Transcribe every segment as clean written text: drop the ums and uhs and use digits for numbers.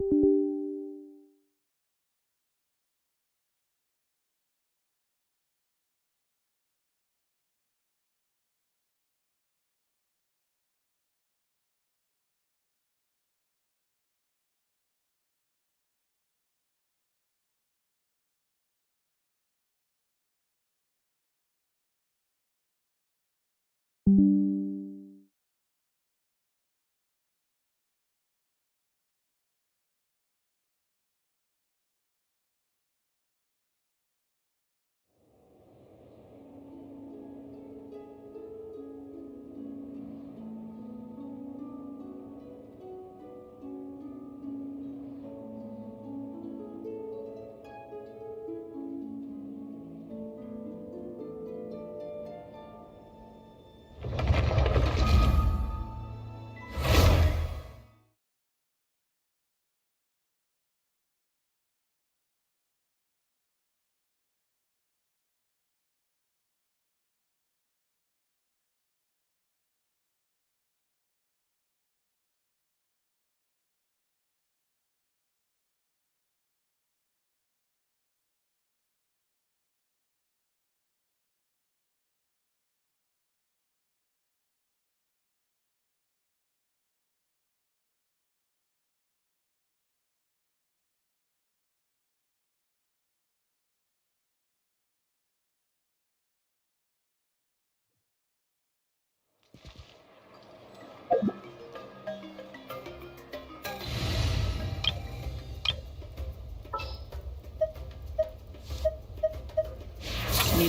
Need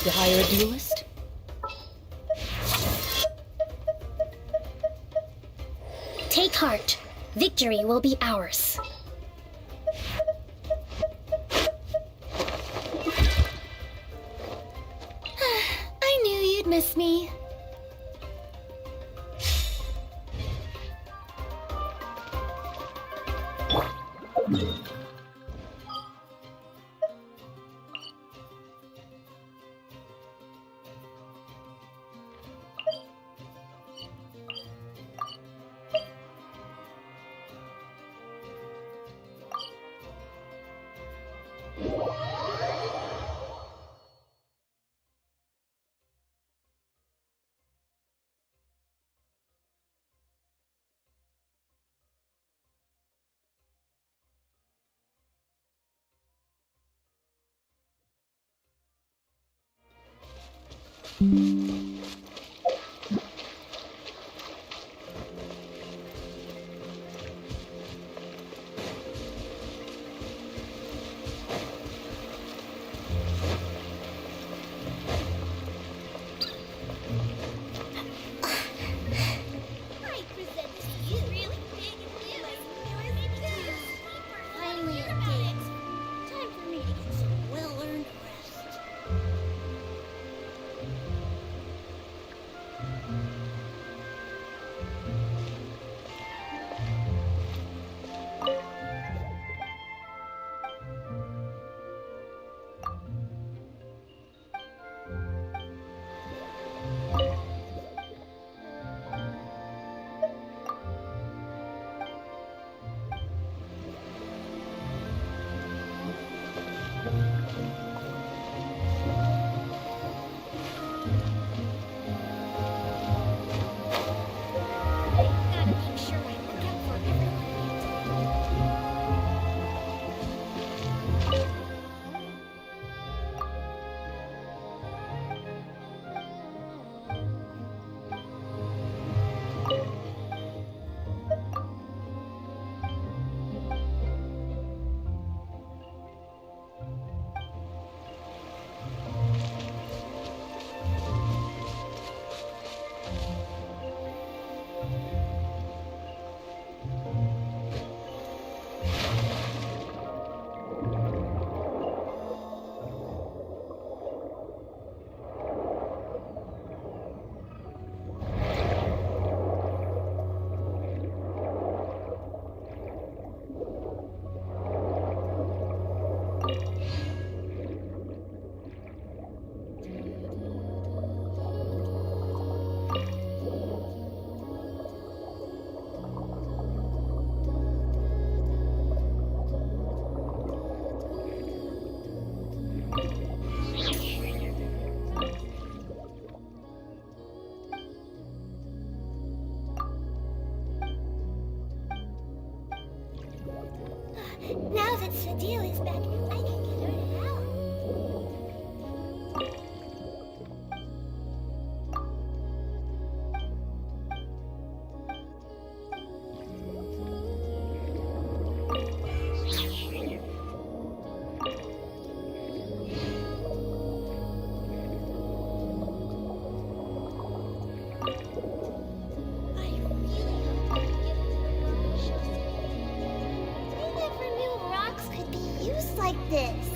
to hire a duelist? Take heart. Victory will be ours. I knew you'd miss me. Now that Sadil is back, I can get her help. Like this.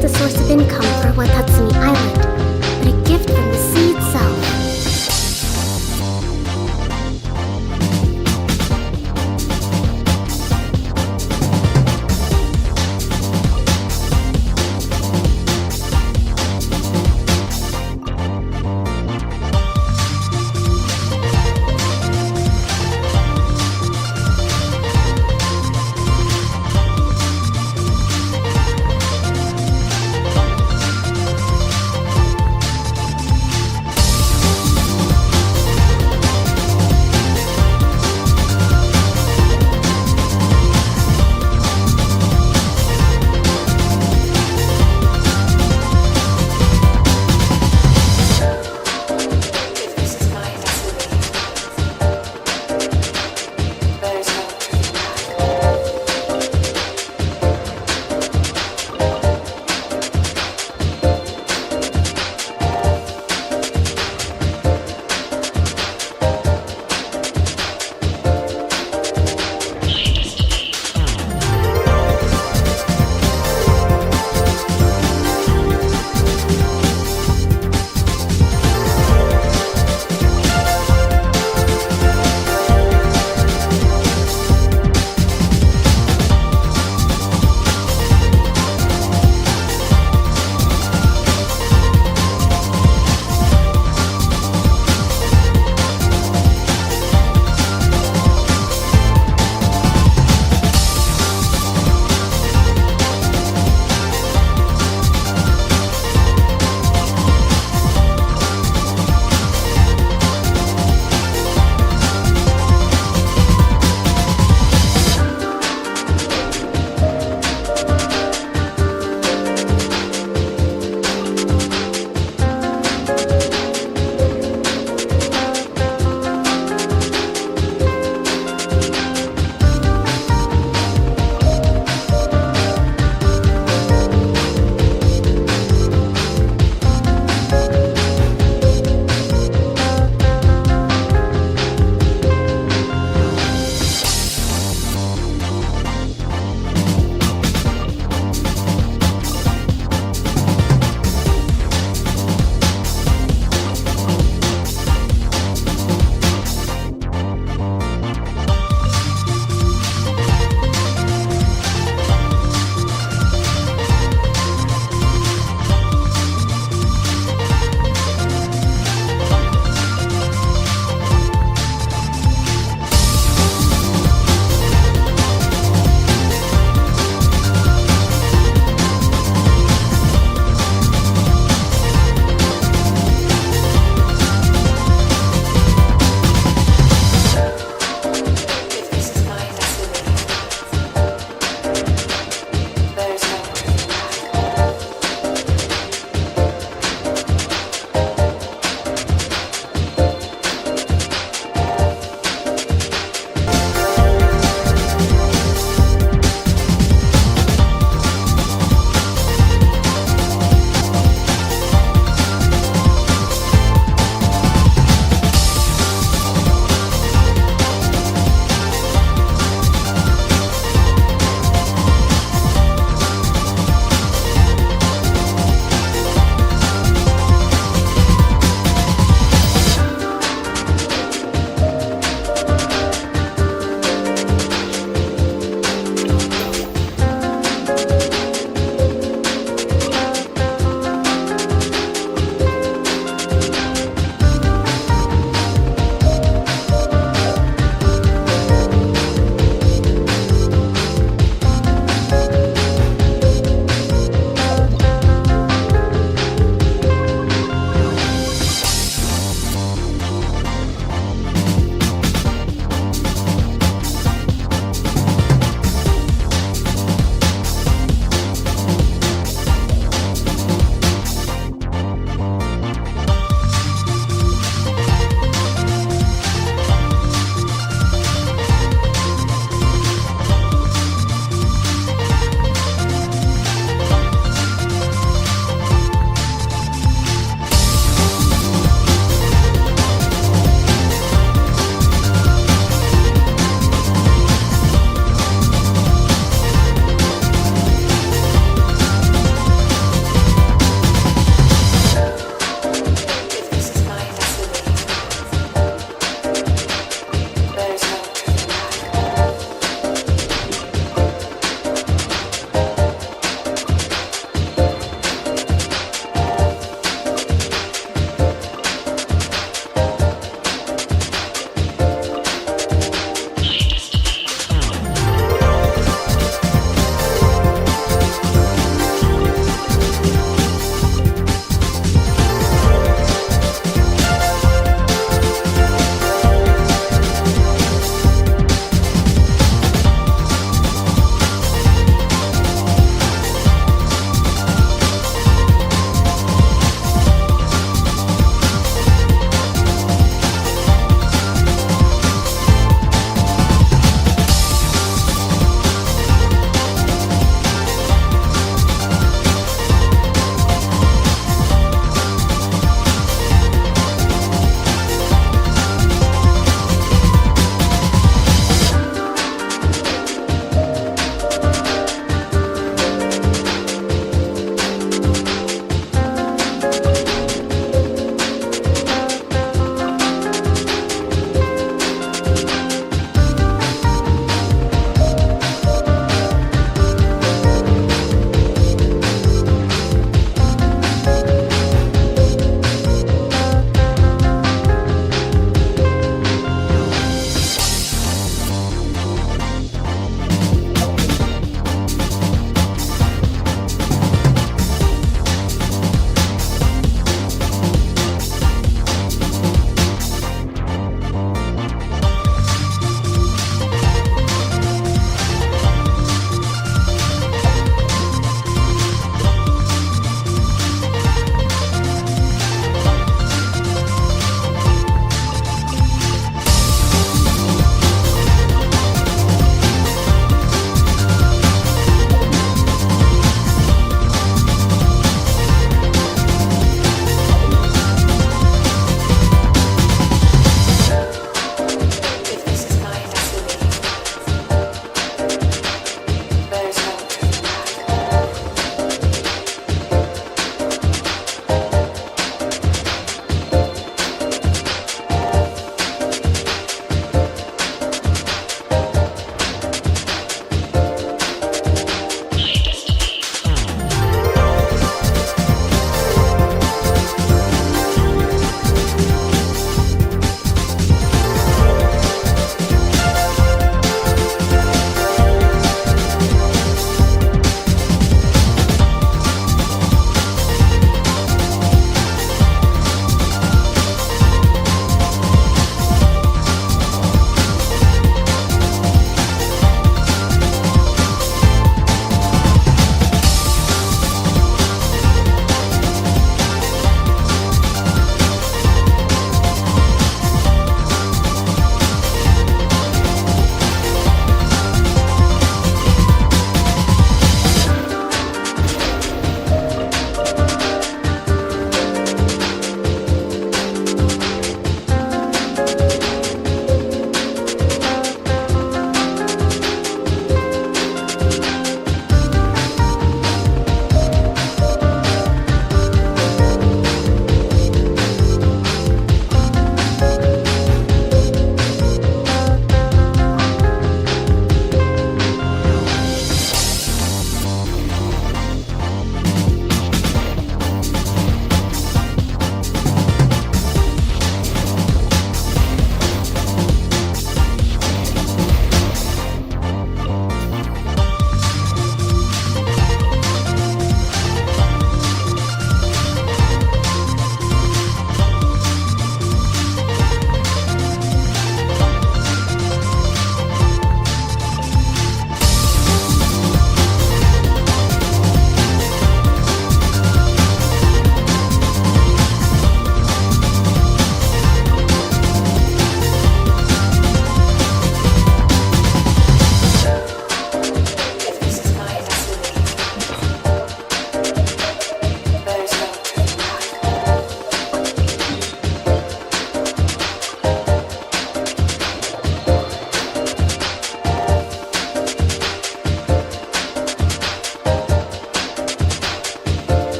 just a source of income for Watatsumi Island, but a gift from the sea itself.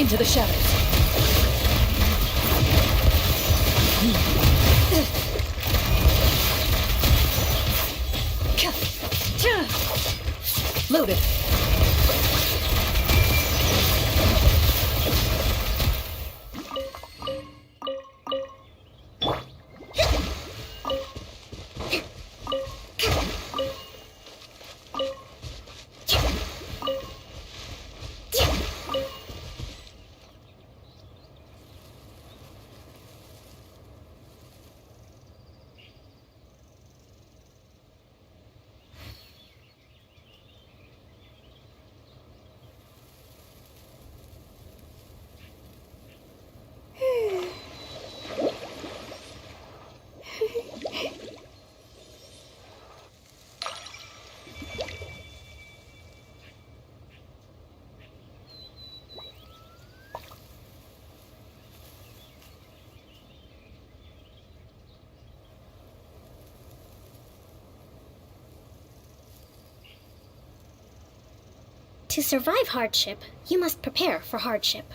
into the shadows. Loaded. To survive hardship, you must prepare for hardship.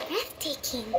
Breathtaking.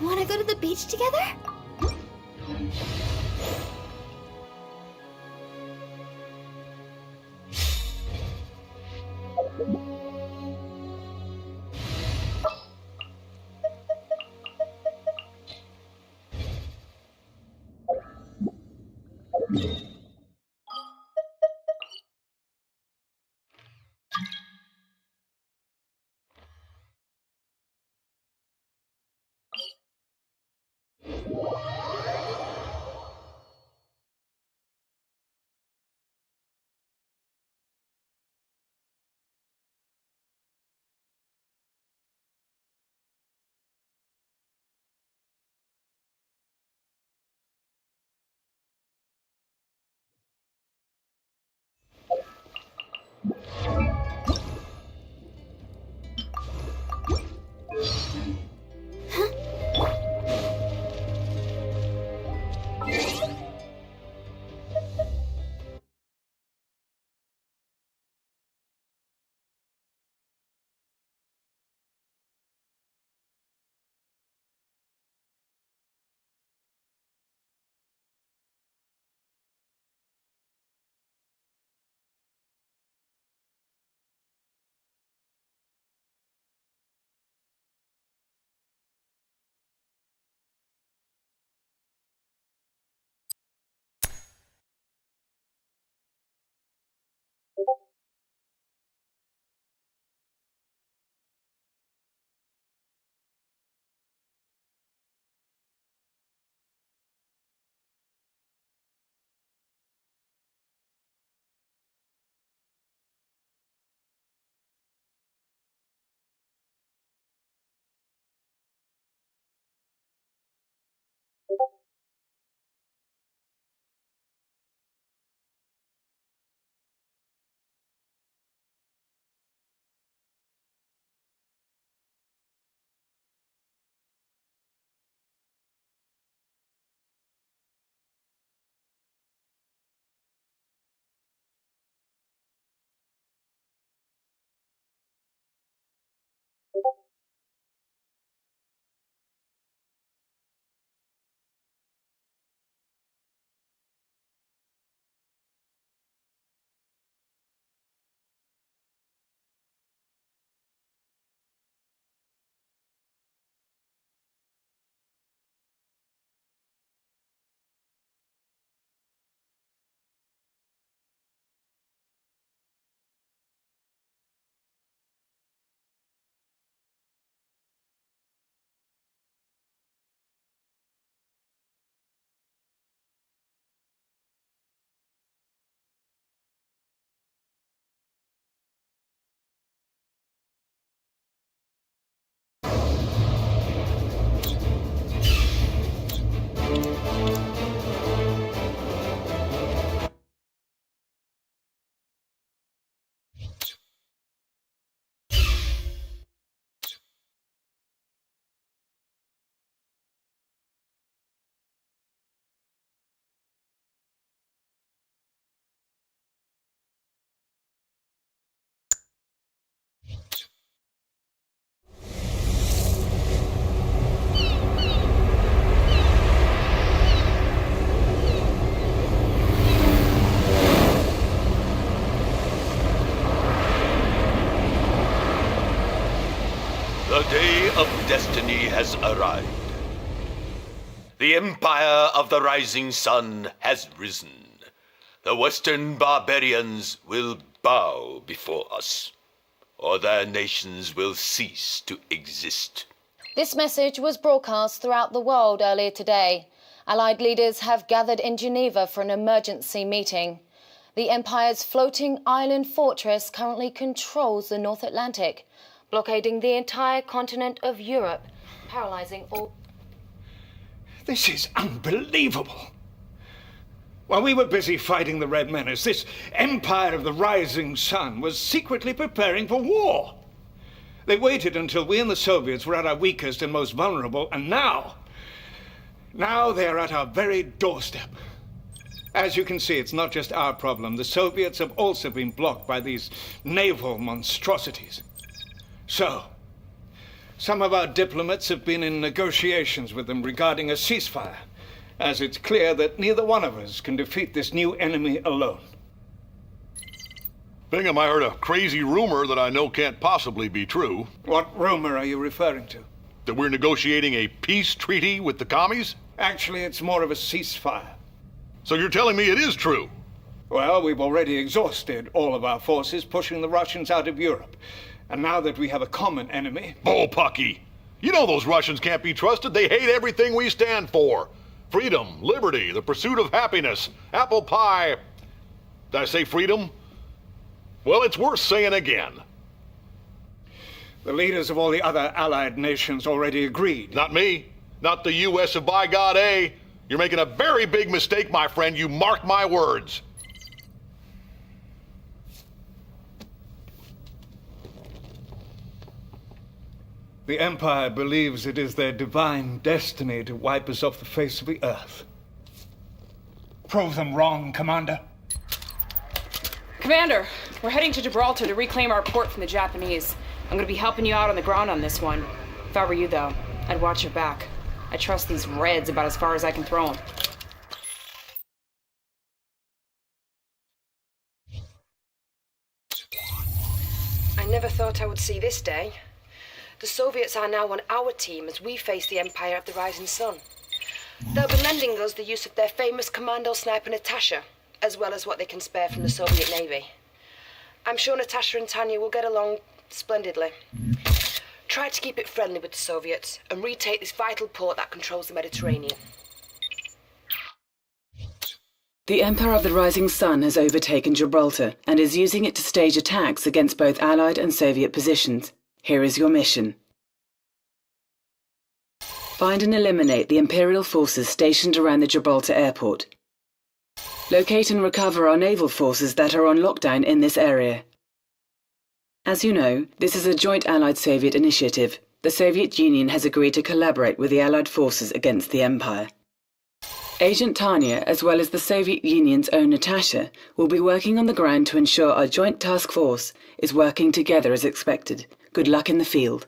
Wanna go to the beach together? day of destiny has arrived. The Empire of the Rising Sun has risen. The Western barbarians will bow before us, or their nations will cease to exist. This message was broadcast throughout the world earlier today. Allied leaders have gathered in Geneva for an emergency meeting. The Empire's floating island fortress currently controls the North Atlantic, blockading the entire continent of Europe, paralyzing all... This is unbelievable. While we were busy fighting the Red Menace, this Empire of the Rising Sun was secretly preparing for war. They waited until we and the Soviets were at our weakest and most vulnerable, and now they're at our very doorstep. As you can see, it's not just our problem. The Soviets have also been blocked by these naval monstrosities. So, some of our diplomats have been in negotiations with them regarding a ceasefire, as it's clear that neither one of us can defeat this new enemy alone. Bingham, I heard a crazy rumor that I know can't possibly be true. What rumor are you referring to? That we're negotiating a peace treaty with the commies? Actually, it's more of a ceasefire. So you're telling me it is true? Well, we've already exhausted all of our forces pushing the Russians out of Europe. And now that we have a common enemy... Bullpucky! You know those Russians can't be trusted. They hate everything we stand for. Freedom, liberty, the pursuit of happiness, apple pie. Did I say freedom? Well, it's worth saying again. The leaders of all the other allied nations already agreed. Not me. Not the U.S. of Bygone Eras. You're making a very big mistake, my friend. You mark my words. The Empire believes it is their divine destiny to wipe us off the face of the earth. Prove them wrong, Commander. Commander, we're heading to Gibraltar to reclaim our port from the Japanese. I'm gonna be helping you out on the ground on this one. If I were you, though, I'd watch your back. I trust these Reds about as far as I can throw them. I never thought I would see this day. The Soviets are now on our team as we face the Empire of the Rising Sun. They'll be lending us the use of their famous commando sniper Natasha, as well as what they can spare from the Soviet Navy. I'm sure Natasha and Tanya will get along splendidly. Try to keep it friendly with the Soviets and retake this vital port that controls the Mediterranean. The Empire of the Rising Sun has overtaken Gibraltar and is using it to stage attacks against both Allied and Soviet positions. Here is your mission. Find and eliminate the Imperial forces stationed around the Gibraltar airport. Locate and recover our naval forces that are on lockdown in this area. As you know, this is a joint Allied-Soviet initiative. The Soviet Union has agreed to collaborate with the Allied forces against the Empire. Agent Tanya, as well as the Soviet Union's own Natasha, will be working on the ground to ensure our joint task force is working together as expected. Good luck in the field.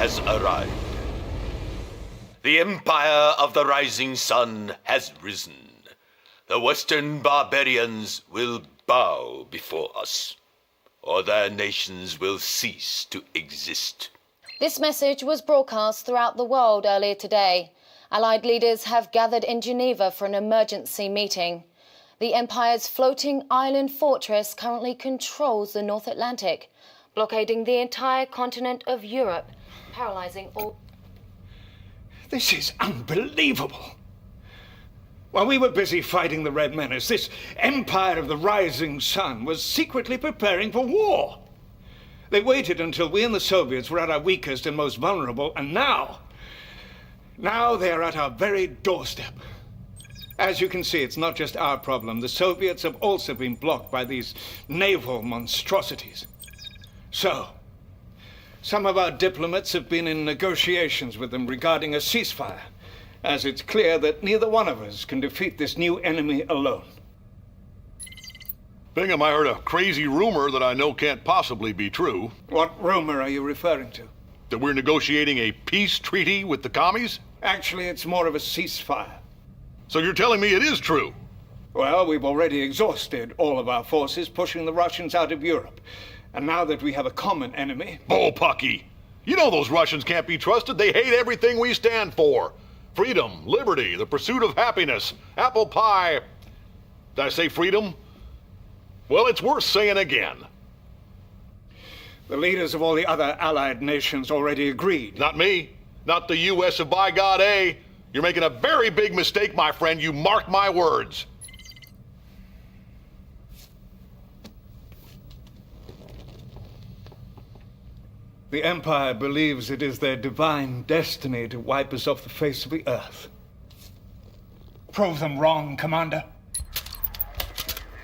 has arrived. The Empire of the Rising Sun has risen. The Western barbarians will bow before us, or their nations will cease to exist. This message was broadcast throughout the world earlier today. Allied leaders have gathered in Geneva for an emergency meeting. The Empire's floating island fortress currently controls the North Atlantic, blockading the entire continent of Europe, paralyzing all... This is unbelievable. While we were busy fighting the Red Menace, this Empire of the Rising Sun was secretly preparing for war. They waited until we and the Soviets were at our weakest and most vulnerable, and now they are at our very doorstep. As you can see, it's not just our problem. The Soviets have also been blocked by these naval monstrosities. So, some of our diplomats have been in negotiations with them regarding a ceasefire, as it's clear that neither one of us can defeat this new enemy alone. Bingham, I heard a crazy rumor that I know can't possibly be true. What rumor are you referring to? That we're negotiating a peace treaty with the commies? Actually, it's more of a ceasefire. So you're telling me it is true? Well, we've already exhausted all of our forces pushing the Russians out of Europe. And now that we have a common enemy... Bullpucky! You know those Russians can't be trusted. They hate everything we stand for. Freedom, liberty, the pursuit of happiness, apple pie... Did I say freedom? Well, it's worth saying again. The leaders of all the other allied nations already agreed. Not me. Not the U.S. of Bygone Eras. You're making a very big mistake, my friend. You mark my words. The Empire believes it is their divine destiny to wipe us off the face of the earth. Prove them wrong, Commander.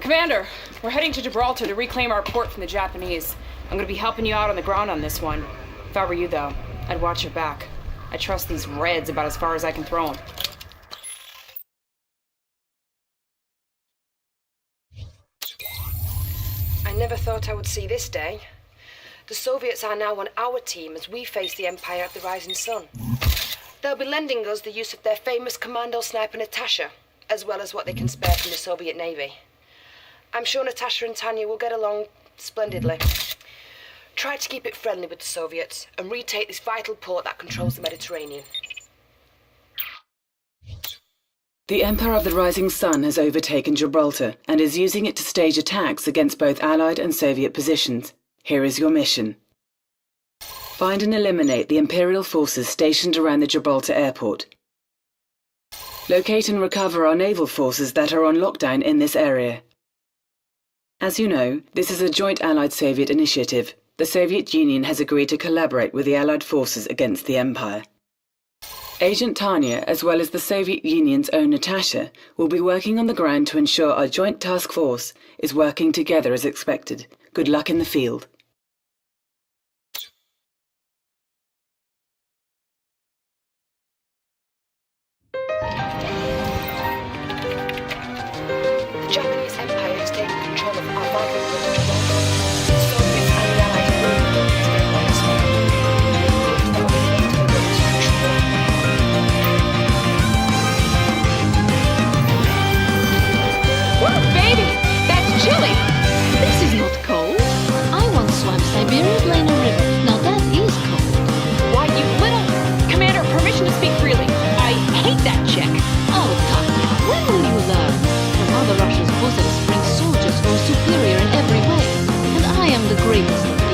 Commander, we're heading to Gibraltar to reclaim our port from the Japanese. I'm gonna be helping you out on the ground on this one. If I were you, though, I'd watch your back. I trust these Reds about as far as I can throw them. I never thought I would see this day. The Soviets are now on our team as we face the Empire of the Rising Sun. They'll be lending us the use of their famous commando sniper Natasha, as well as what they can spare from the Soviet Navy. I'm sure Natasha and Tanya will get along splendidly. Try to keep it friendly with the Soviets and retake this vital port that controls the Mediterranean. The Empire of the Rising Sun has overtaken Gibraltar and is using it to stage attacks against both Allied and Soviet positions. Here is your mission. Find and eliminate the Imperial forces stationed around the Gibraltar airport. Locate and recover our naval forces that are on lockdown in this area. As you know, this is a joint Allied-Soviet initiative. The Soviet Union has agreed to collaborate with the Allied forces against the Empire. Agent Tanya, as well as the Soviet Union's own Natasha, will be working on the ground to ensure our joint task force is working together as expected. Good luck in the field. The Japanese Empire has taken control of our vital port of Gibraltar. The Soviets and the Allies will stay on this one. They will be able to control. Whoa, baby! That's chilly! This is not cold. I once swam Siberia Bygone River. Now that is cold. Why, you little... Commander, permission to speak freely. I hate that chick. Oh, Tanya, when will you learn? Her mother Russia's bosom brings soldiers who are superior in every way. And I am the greatest of these.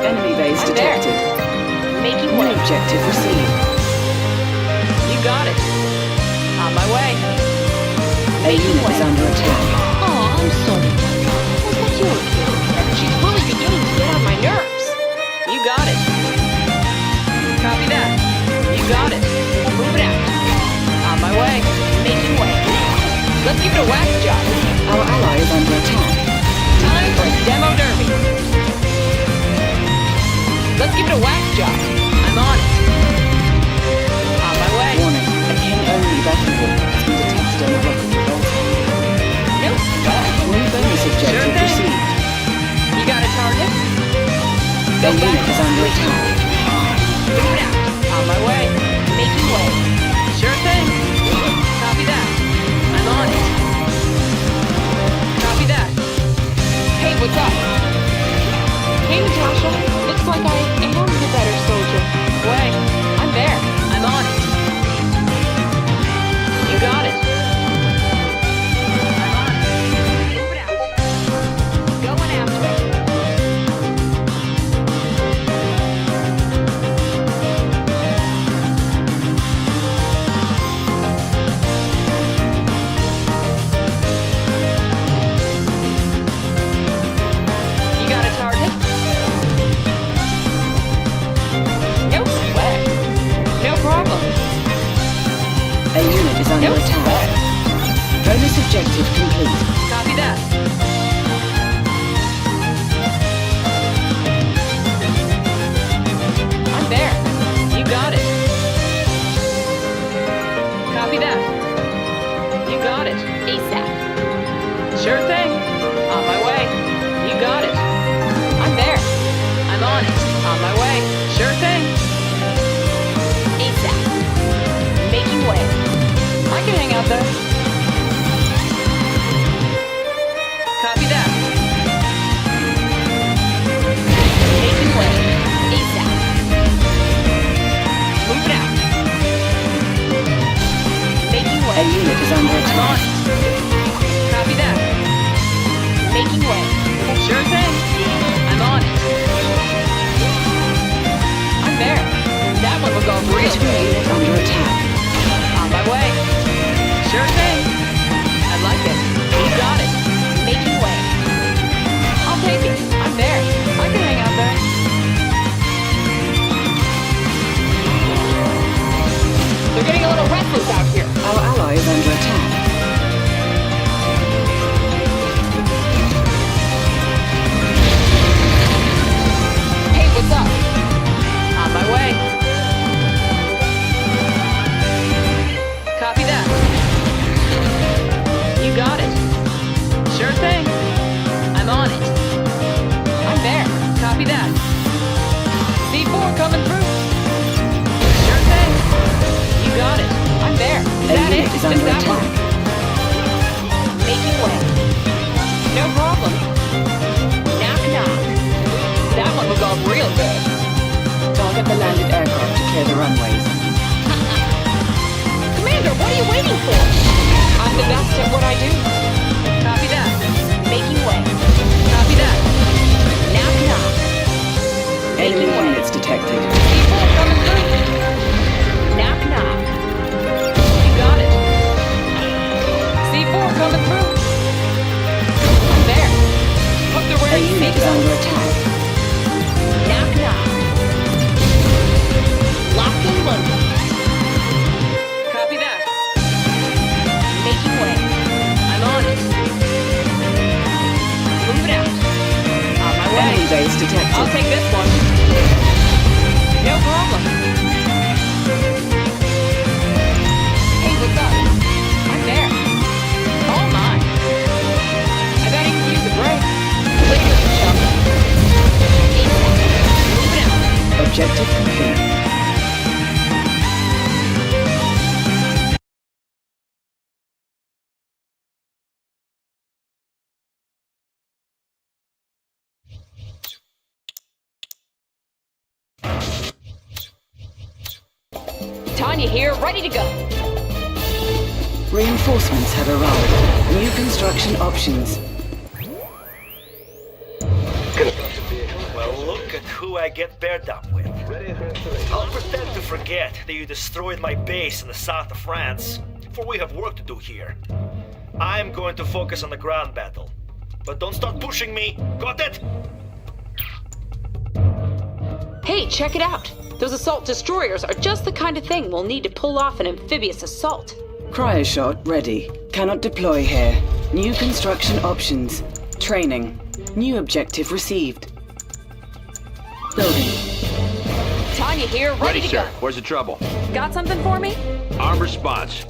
Enemy base I'm there. detected. Making New way. objective received. You got it. On my way. A unit is under attack. Oh, I'm sorry, Tanya. Was that your kid? She's really beginning to get on my nerves. You got it. Copy that. You got it. Move it out. Their unit is under attack. Move it out. On my way. Making way. Sure thing. Copy that. I'm on it. Copy that. Hey, what's up? Hey, Natasha. Looks like I am the better soldier. Way. I'm there. I'm on it. You got it. I'm on it. Move it out. Going after it. You got a target? No sweat. No problem. A unit is under No attack. sweat. Bonus objective complete. Copy that. I'm there. You got it. Copy that. You got it. ASAP. Sure thing. On my way. You got it. I'm there. I'm on it. On my way. Sure thing. ASAP. Making way. I can hang out there. Copy that. Making way. ASAP. Move it out. Making way. A unit is under I'm on attack. it. Copy that. Making way. Sure thing. I'm on it. I'm there. That one will go real Critical good. unit under attack. On my way. Sure thing. I like it. You got it. Making way. I'll take it. I'm there. I can hang out there. They're getting a little restless out here. Our ally is under attack. Hey, what's up? On my way. Copy that. You got it. Sure thing. I'm on it. I'm there. Copy that. C4 coming through. Sure thing. You got it. I'm there. Is A that unit it? is Just under that attack. one? Making way. No problem. Knock knock. That one will go real good. Target the landed aircraft to clear the runways. Commander, what are you waiting for? I'm the best at what I do. Copy that. Making way. Copy that. Knock knock. Enemy Making way. units detected. C4 coming through. Knock knock. You got it. C4 coming through. I'm there. Hope they're A wearing unit is under seatbelts. attack. Knock knock. Locked and loaded. Copy that. Making way. I'm on it. Move it out. On my way. Enemy base detected. I'll take this one. No problem. Hey, what's up? I'm there. All mine. I bet I can use a break. Later, chum. Move it out. Objective complete. Tanya here, ready to go. Reinforcements have arrived. New construction options. Well, look at who I get paired up with. I'll pretend to forget that you destroyed my base in the south of France, for we have work to do here. I'm going to focus on the ground battle. But don't start pushing me, got it? Hey, check it out. Those assault destroyers are just the kind of thing we'll need to pull off an amphibious assault. Cryoshock ready. Cannot deploy here. New construction options. Training. New objective received. Building. Tanya here, ready to sir. go. Where's the trouble? Got something for me? Armed response.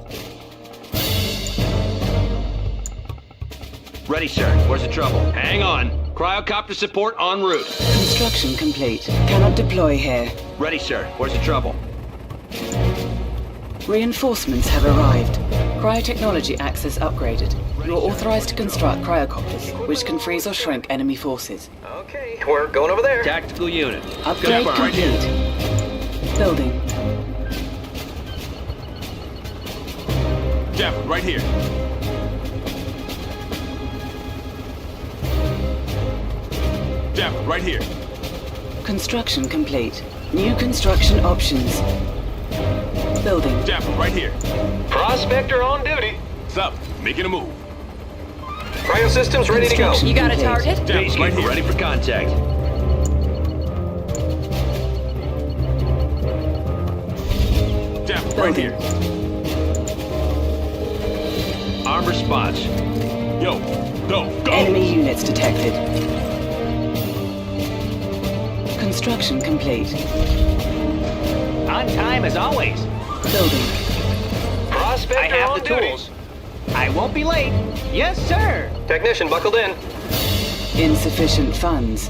Ready, sir. Where's the trouble? Hang on. Cryocopter support en route. Construction complete. Cannot deploy here. Ready, sir. Where's the trouble? Reinforcements have arrived. Cryotechnology access upgraded. You are authorized to construct cryocopters, which can freeze or shrink enemy forces. Okay, we're going over there. Tactical unit. Upgrade Confirmed. complete. Building. Jeff, right here. Jeff, right here. Construction complete. New construction options. Building. Jeff, right here. Prospector on duty. What's up? Making a move. Cryosystems ready to go. Construction You got a complete. target? Jeff, right here. Ready for contact. Jeff, right Building. here. Arm response. Yo, go. Enemy units detected. Construction complete. On time as always. Building. Prospector I have on the duty. tools. I won't be late. Yes, sir. Technician buckled in. Insufficient funds.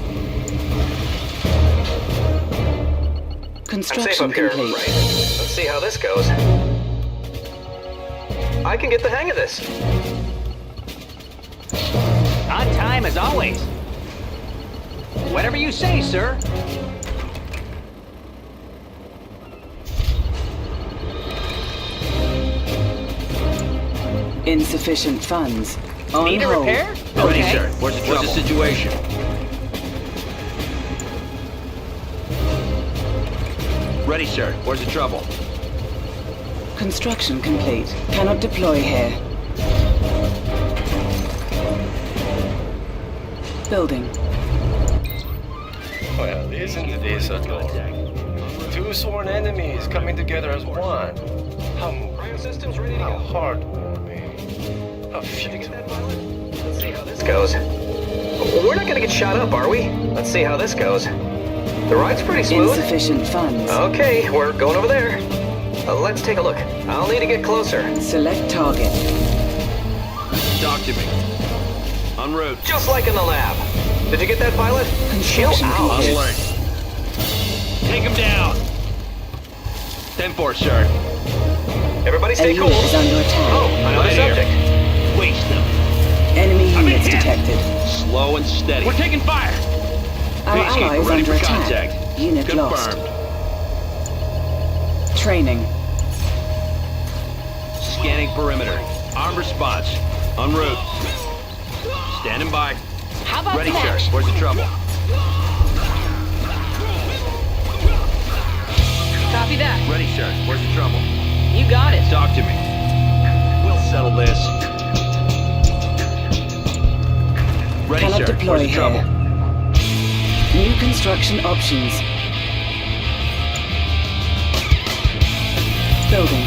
I'm safe Construction up here. complete. Right. Let's see how this goes. I can get the hang of this. On time as always. Whatever you say, sir. Insufficient funds. On Need a hold. repair? Ready, Okay. sir. What's the situation? Ready, sir. Where's the trouble? Construction complete. Cannot deploy here. Building. Well, isn't this adorable? Two sworn enemies coming together as one. How moving. Cryosystems ready to How go. heartwarming. How futile. Let's see how this goes. We're not gonna get shot up, are we? Let's see how this goes. The ride's pretty smooth. Insufficient funds. Okay, we're going over there. Let's take a look. I'll need to get closer. Select target. Talk to me. En route. Just like in the lab. Did you get that, pilot? Chill Construction out. On complete. alert. Take him down. 10-4, sir. Everybody A stay cool. unit is under attack. Oh, another Right here. subject. Waste them. Enemy I'm units in hit. detected. Slow and steady. We're taking fire. Our Peacekeeper allies ready under for attack. contact. Unit Confirmed. lost. Training. Scanning perimeter. Armed response. En route. Standing by. How about Ready, some sir. action? Where's the trouble? Copy that. Ready, sir. Where's the trouble? You got it. Talk to me. We'll settle this. Ready, Cannot sir. deploy Where's the here. trouble? New construction options. Building.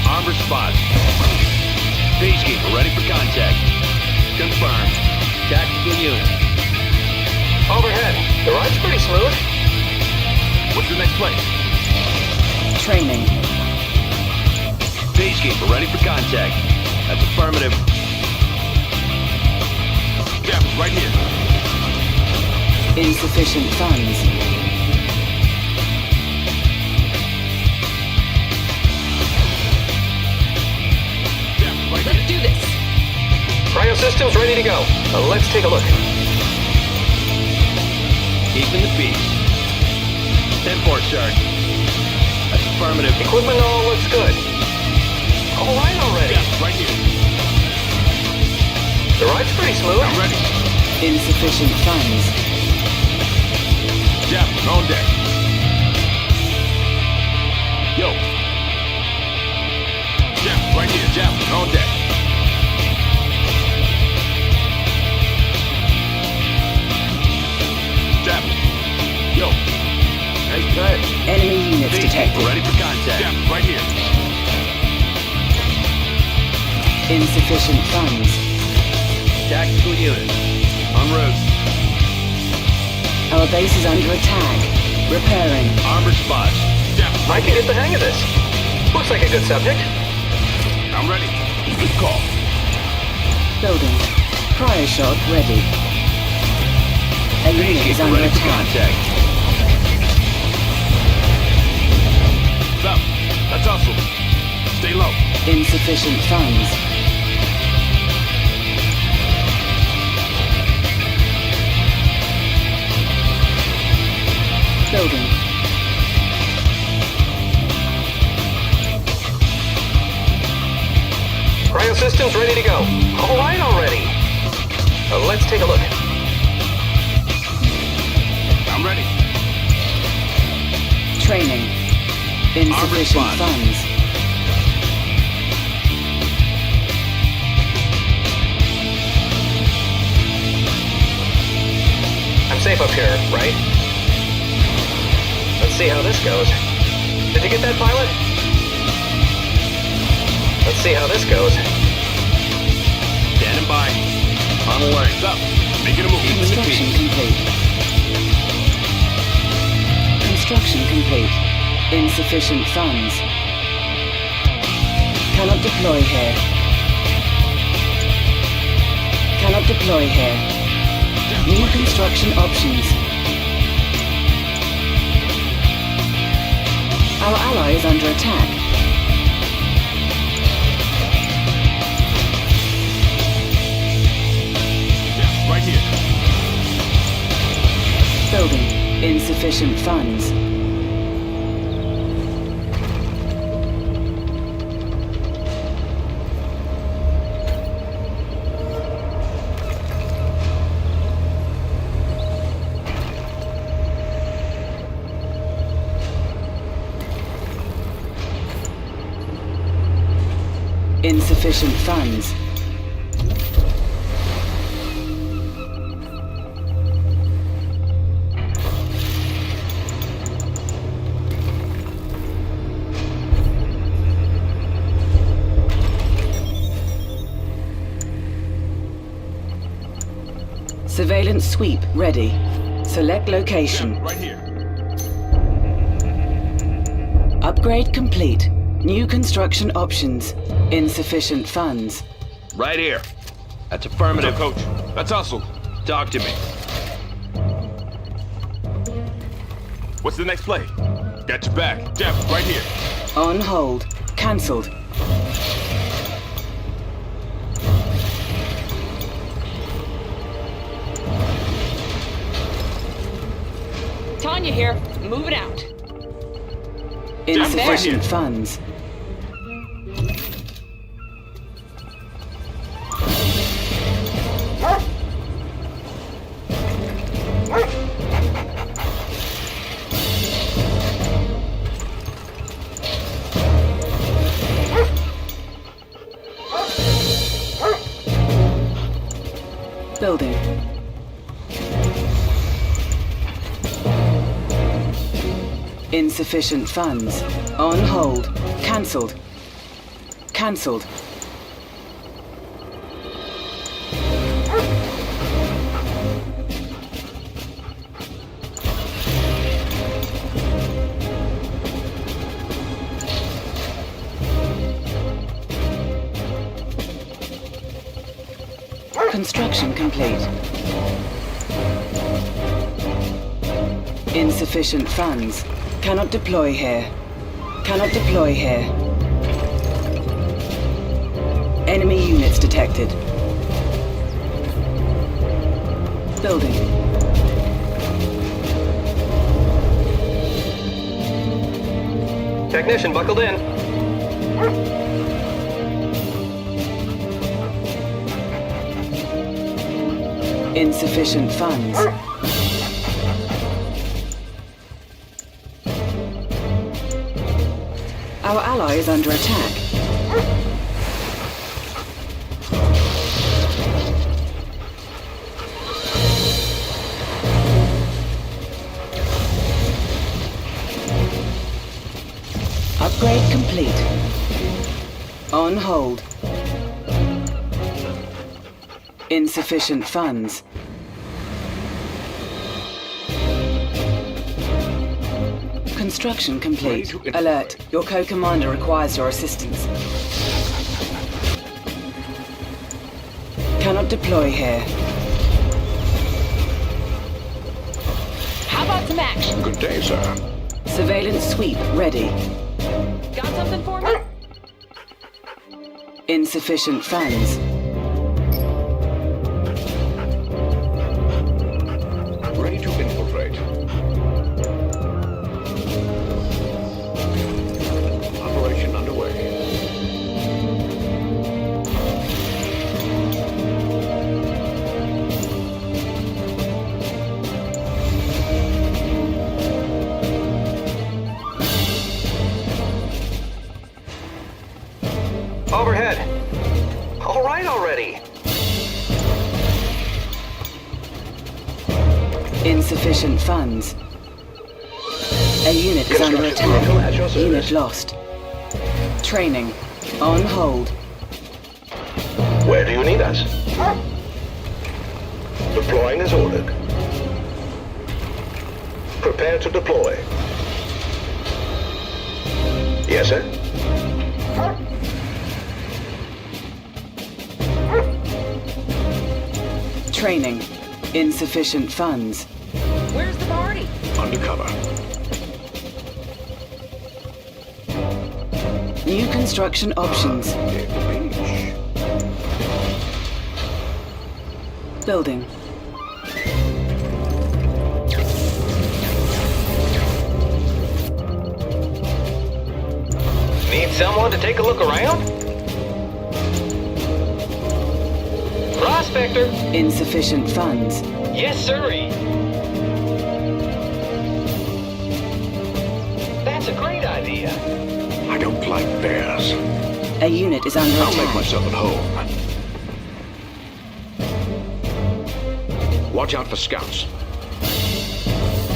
Armed response. Peacekeeper ready for contact. Confirmed. Tactical unit. Overhead. The ride's pretty smooth. What's the next place? Training. Peacekeeper ready for contact. That's affirmative. Jeff, right here. Insufficient funds. Jeff, right Let's here. do this. Cryosystems ready to go. Let's take a look. Keeping the peace. 10-4, sir. That's affirmative. Equipment all looks good. All right already. Jeff, right here. The ride's pretty smooth. I'm ready. Insufficient funds. Jeff, on deck. Yo. Jeff, right here. Jeff, on deck. Jeff. Yo. Hey, good. Enemy units detected. Ready for contact. Jeff, right here. Insufficient funds. Tactical unit. En route. Our base is under attack. Repairing. Armor spots. Jeff, I can get the hang of this. Looks like a good subject. I'm ready. Good call. Building. Cryo shot ready. A unit is under Ready for attack. contact. Stop. That's awesome. Stay low. Insufficient funds. Building. Cryo systems ready to go. All right already. Let's take a look. I'm ready. Training. Insufficient response. funds. I'm safe up here, right? Let's see how this goes. Did you get that, pilot? Let's see how this goes. Standing by. On alert. Stop. Making a move. Construction complete. Construction complete. Insufficient funds. Cannot deploy here. Cannot deploy here. New construction options. Our ally is under attack. Yeah, right here. Building. Insufficient funds. Insufficient funds. Surveillance sweep ready. Select location. Yeah, right here. Upgrade complete. New construction options. Insufficient funds. Right here. That's affirmative. Coach. That's awesome. Talk to me. What's the next play? Got your back. Jeff, right here. On hold. Cancelled. Tanya here. Moving out. Insufficient funds. Building. Insufficient funds. On hold. Cancelled. Cancelled. Construction complete. Insufficient funds. Cannot deploy here. Cannot deploy here. Enemy units detected. Building. Technician buckled in. Insufficient funds. Our ally is under attack. Upgrade complete. On hold. Insufficient funds. Construction complete. Alert. Your co-commander requires your assistance. Cannot deploy here. How about some action? Good day, sir. Surveillance sweep ready. Got something for me? Insufficient funds. Ready to infiltrate. Operation underway. Overhead. All right already. Insufficient funds. A unit is under attack. Unit lost. Training. On hold. Where do you need us? Deploying as ordered. Prepare to deploy. Yes, sir. Training. Insufficient funds. Where's the party? Undercover. New construction options. Building. Need someone to take a look around? Prospector. Insufficient funds. Yes, sirree. That's a great idea. I don't like bears. A unit is under I'll attack. make myself at home. Watch out for scouts.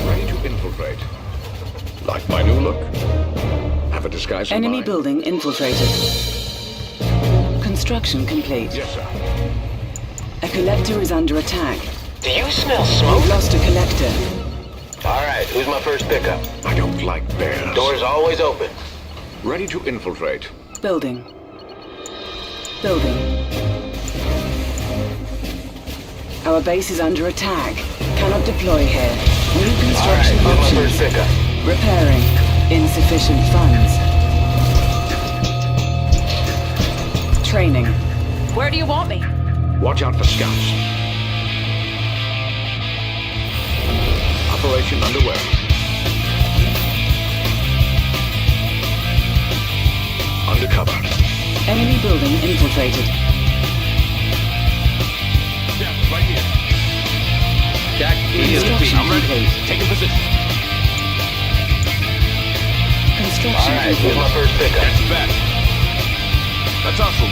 Ready to infiltrate. Like my new look? Have a disguise in Enemy mind. building infiltrated. Construction complete. Yes, sir. A collector is under attack. Do you smell smoke? We've lost a collector. All right, who's my first pickup? I don't like bears. Door's always open. Ready to infiltrate. Building. Building. Our base is under attack. Cannot deploy here. New construction All right, who's my options. first pickup? Repairing. Insufficient funds. Training. Where do you want me? Watch out for scouts. Operation underway. Undercover. Enemy building infiltrated. Yeah, right here. Tactical unit. Construction I'm ready. complete. Taking position. Construction All right, who's complete. my first pickup? Got you back. Let's hustle.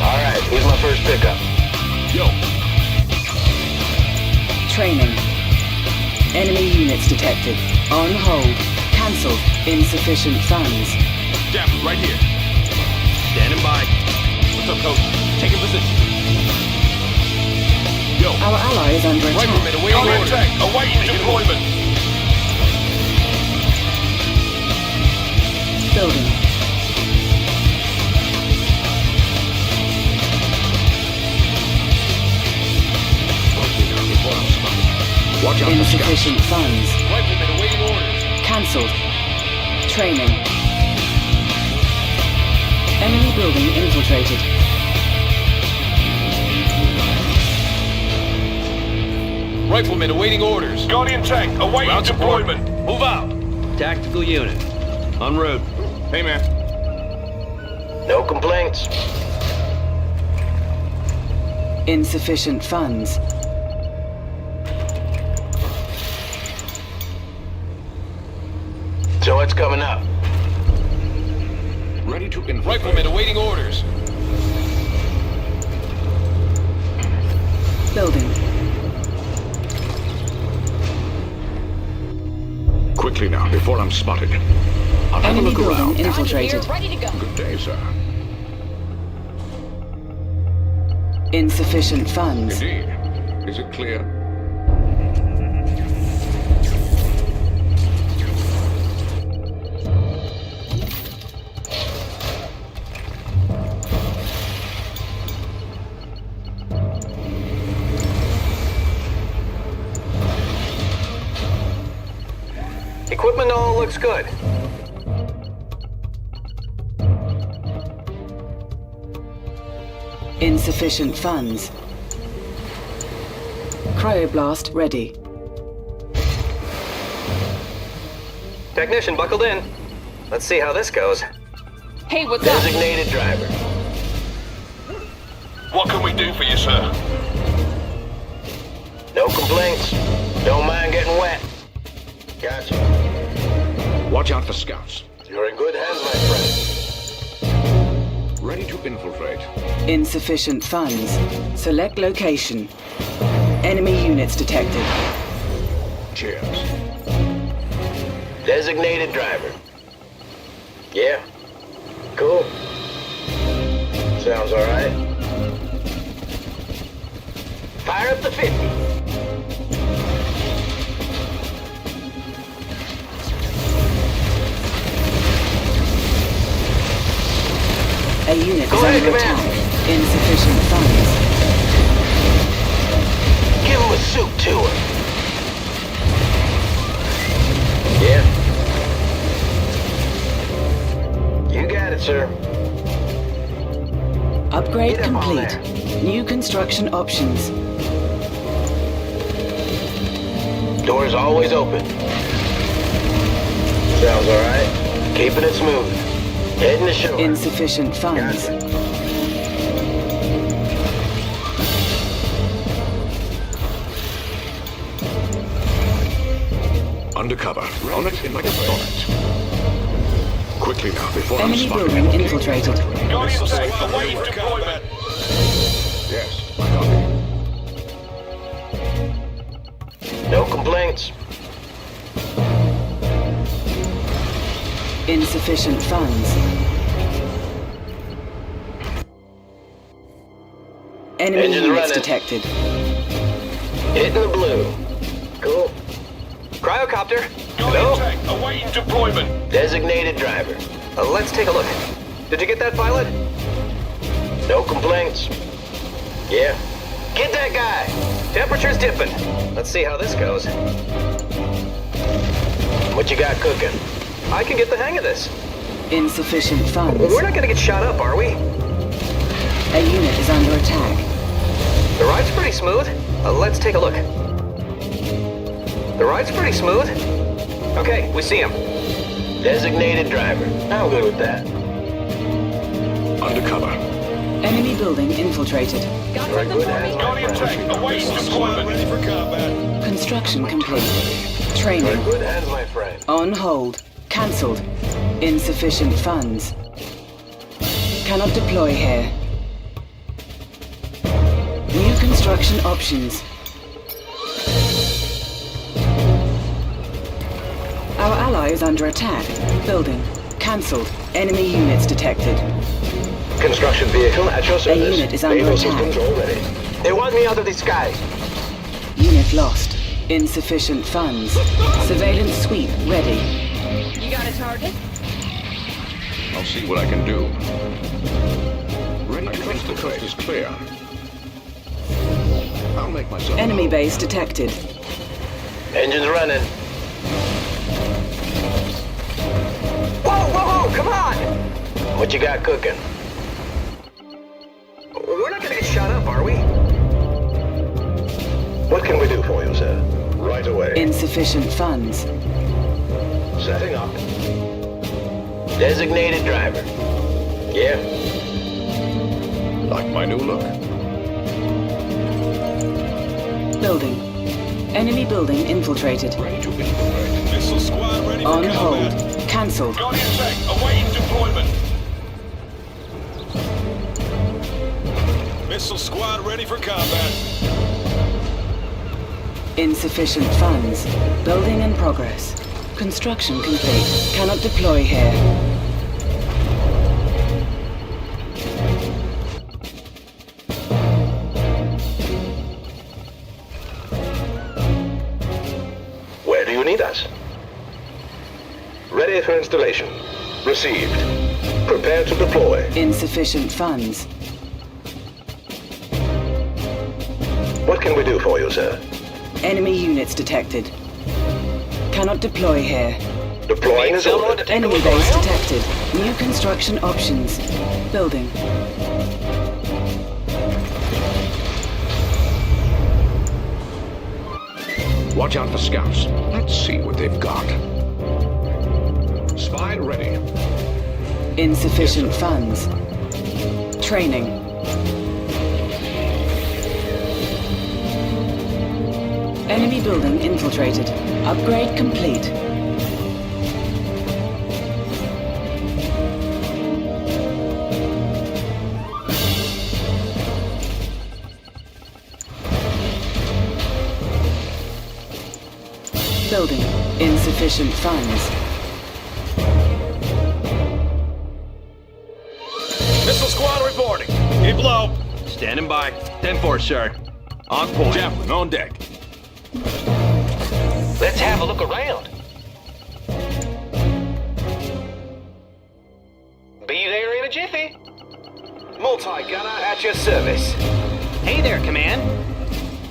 All right, who's my first pickup? Yo. Training. Enemy units detected. On hold. Cancelled. Insufficient funds. Dapper, right here. Standing by. What's up, coach? Taking position. Yo. Our ally is under attack. Rifleman awaiting orders. Awaiting deployment. Building. Watch out for scouts. Insufficient funds. Rifleman awaiting orders. Cancelled. Training. Enemy building infiltrated. Rifleman awaiting orders. Guardian tank awaiting deployment. Move out. Tactical unit. En route. Hey, man. No complaints. Insufficient funds. So what's coming up? Ready to infiltrate. Rifleman awaiting orders. Building. Quickly now, before I'm spotted. I'll have a Enemy look building around. infiltrated. Here, ready to go. Good day, sir. Insufficient funds. Indeed. Is it clear? Equipment all looks good. Insufficient funds. Cryoblast ready. Technician buckled in. Let's see how this goes. Hey, what's up? Designated driver. What can we do for you, sir? No complaints. Don't mind getting wet. Gotcha. Watch out for scouts. You're in good hands, my friend. Ready to infiltrate. Insufficient funds. Select location. Enemy units detected. Cheers. Designated driver. Yeah. Cool. Sounds alright. Fire up the 50. A unit Go is ahead, under Command. attack. Insufficient funds. Give him a soup tour. Yeah. You got it, sir. Upgrade Get up on complete. New construction options. Door's always open. Sounds alright. Keeping it smooth. Heading to shore. Insufficient funds. Gotcha. Undercover. On it like a thought. Quickly now, before I'm Enemy spotted. building infiltrated. Guardian tank awaiting deployment. Yes, I copy. No complaints. Insufficient funds. Enemy Engines units running. detected. Hitting the blue. Cool. Cryocopter. Guardian Hello? tank awaiting deployment. Designated driver. Let's take a look. Did you get that, pilot? No complaints. Yeah. Get that guy. Temperature's dipping. Let's see how this goes. What you got cooking? I can get the hang of this. Insufficient funds. We're not gonna get shot up, are we? A unit is under attack. The ride's pretty smooth. Let's take a look. The ride's pretty smooth. Okay, we see him. Designated driver. I'm good with that. Undercover. Enemy building infiltrated. Got Very something good for me? hands, my Guardian friend. tank awaiting deployment. Ready for combat. Construction complete. Very Training. good hands, my friend. On hold. Cancelled. Insufficient funds. Cannot deploy here. New construction options. Our ally is under attack. Building. Cancelled. Enemy units detected. Construction vehicle at your service. unit is under Naval attack. systems all ready. They want me out of the sky. Unit lost. Insufficient funds. Surveillance sweep ready. You got a target? I'll see what I can do. Ready to trust the coast is clear. I'll make myself Enemy known. base detected. Engines running. Whoa, whoa, whoa, come on! What you got cooking? We're not gonna get shot up, are we? What can we do for you, sir? Right away. Insufficient funds. Setting up. Designated driver. Yeah. Like my new look? Building. Enemy building infiltrated. Ready to infiltrate. Missile squad ready for On combat. hold. Cancelled. Guardian tank awaiting deployment. Missile squad ready for combat. Insufficient funds. Building in progress. Construction complete. Cannot deploy here. meet us. Ready for installation. Received. Prepare to deploy. Insufficient funds. What can we do for you, sir? Enemy units detected. Cannot deploy here. Deploying is ordered. Enemy base detected. New construction options. Building. Watch out for scouts. Let's see what they've got. Spy ready. Insufficient funds. Training. Enemy building infiltrated. Upgrade complete. Building. Insufficient funds. Missile squad reporting. Keep low. Standing by. 10-4, sir. On point. Chaplain, on deck. Let's have a look around. Be there in a jiffy. Multi-gunner at your service. Hey there, Command.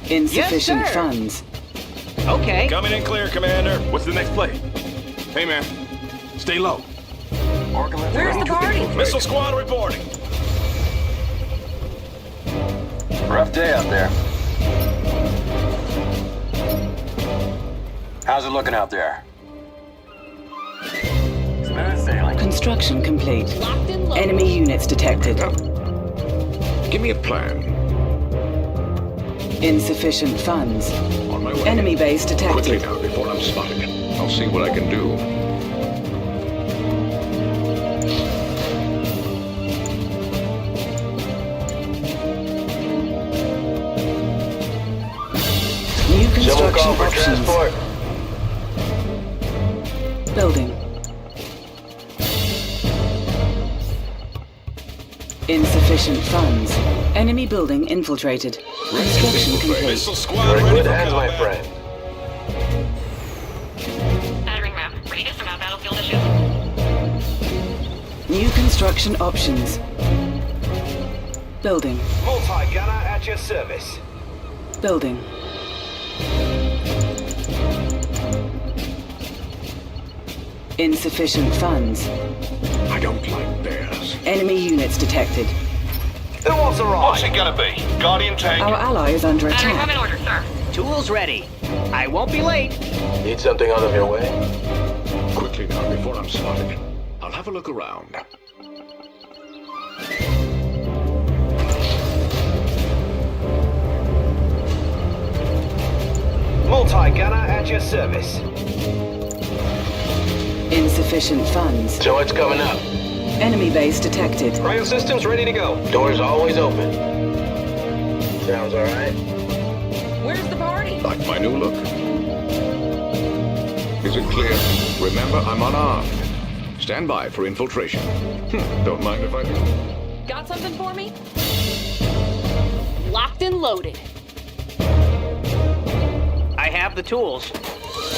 Insufficient Yes, sir. funds. Okay. Coming in clear, Commander. What's the next play? Hey, man. Stay low. Where's the party? Missile squad reporting. Rough day out there. How's it looking out there? Smooth sailing. Construction complete. Enemy units detected. Give me a plan. Insufficient funds. On my way. Enemy base Quickly detected. now before I'm spotted. I'll see what I can do. New Someone construction call for options. transport. Building. Insufficient funds. Enemy building infiltrated. Construction complete. Missile squad You're in ready good for hands, my combat. friend. Battering ram. Ready to surmount battlefield issues. New construction options. Building. Multi-gunner at your service. Building. Insufficient funds. I don't like bears. Enemy units detected. Who wants a ride? What's it gonna be? Guardian tank? Our ally is under Battering ram in attack. order, sir. Tools ready. I won't be late. Need something out of your way? Quickly now before I'm spotted. I'll have a look around. Multi-gunner at your service. Insufficient funds. So it's coming up. Enemy base detected. Cryo systems ready to go. Doors always open. Sounds alright. Where's the party? Like my new look? Is it clear? Remember, I'm unarmed. Stand by for infiltration. Don't mind if I do. Got something for me? Locked and loaded. I have the tools.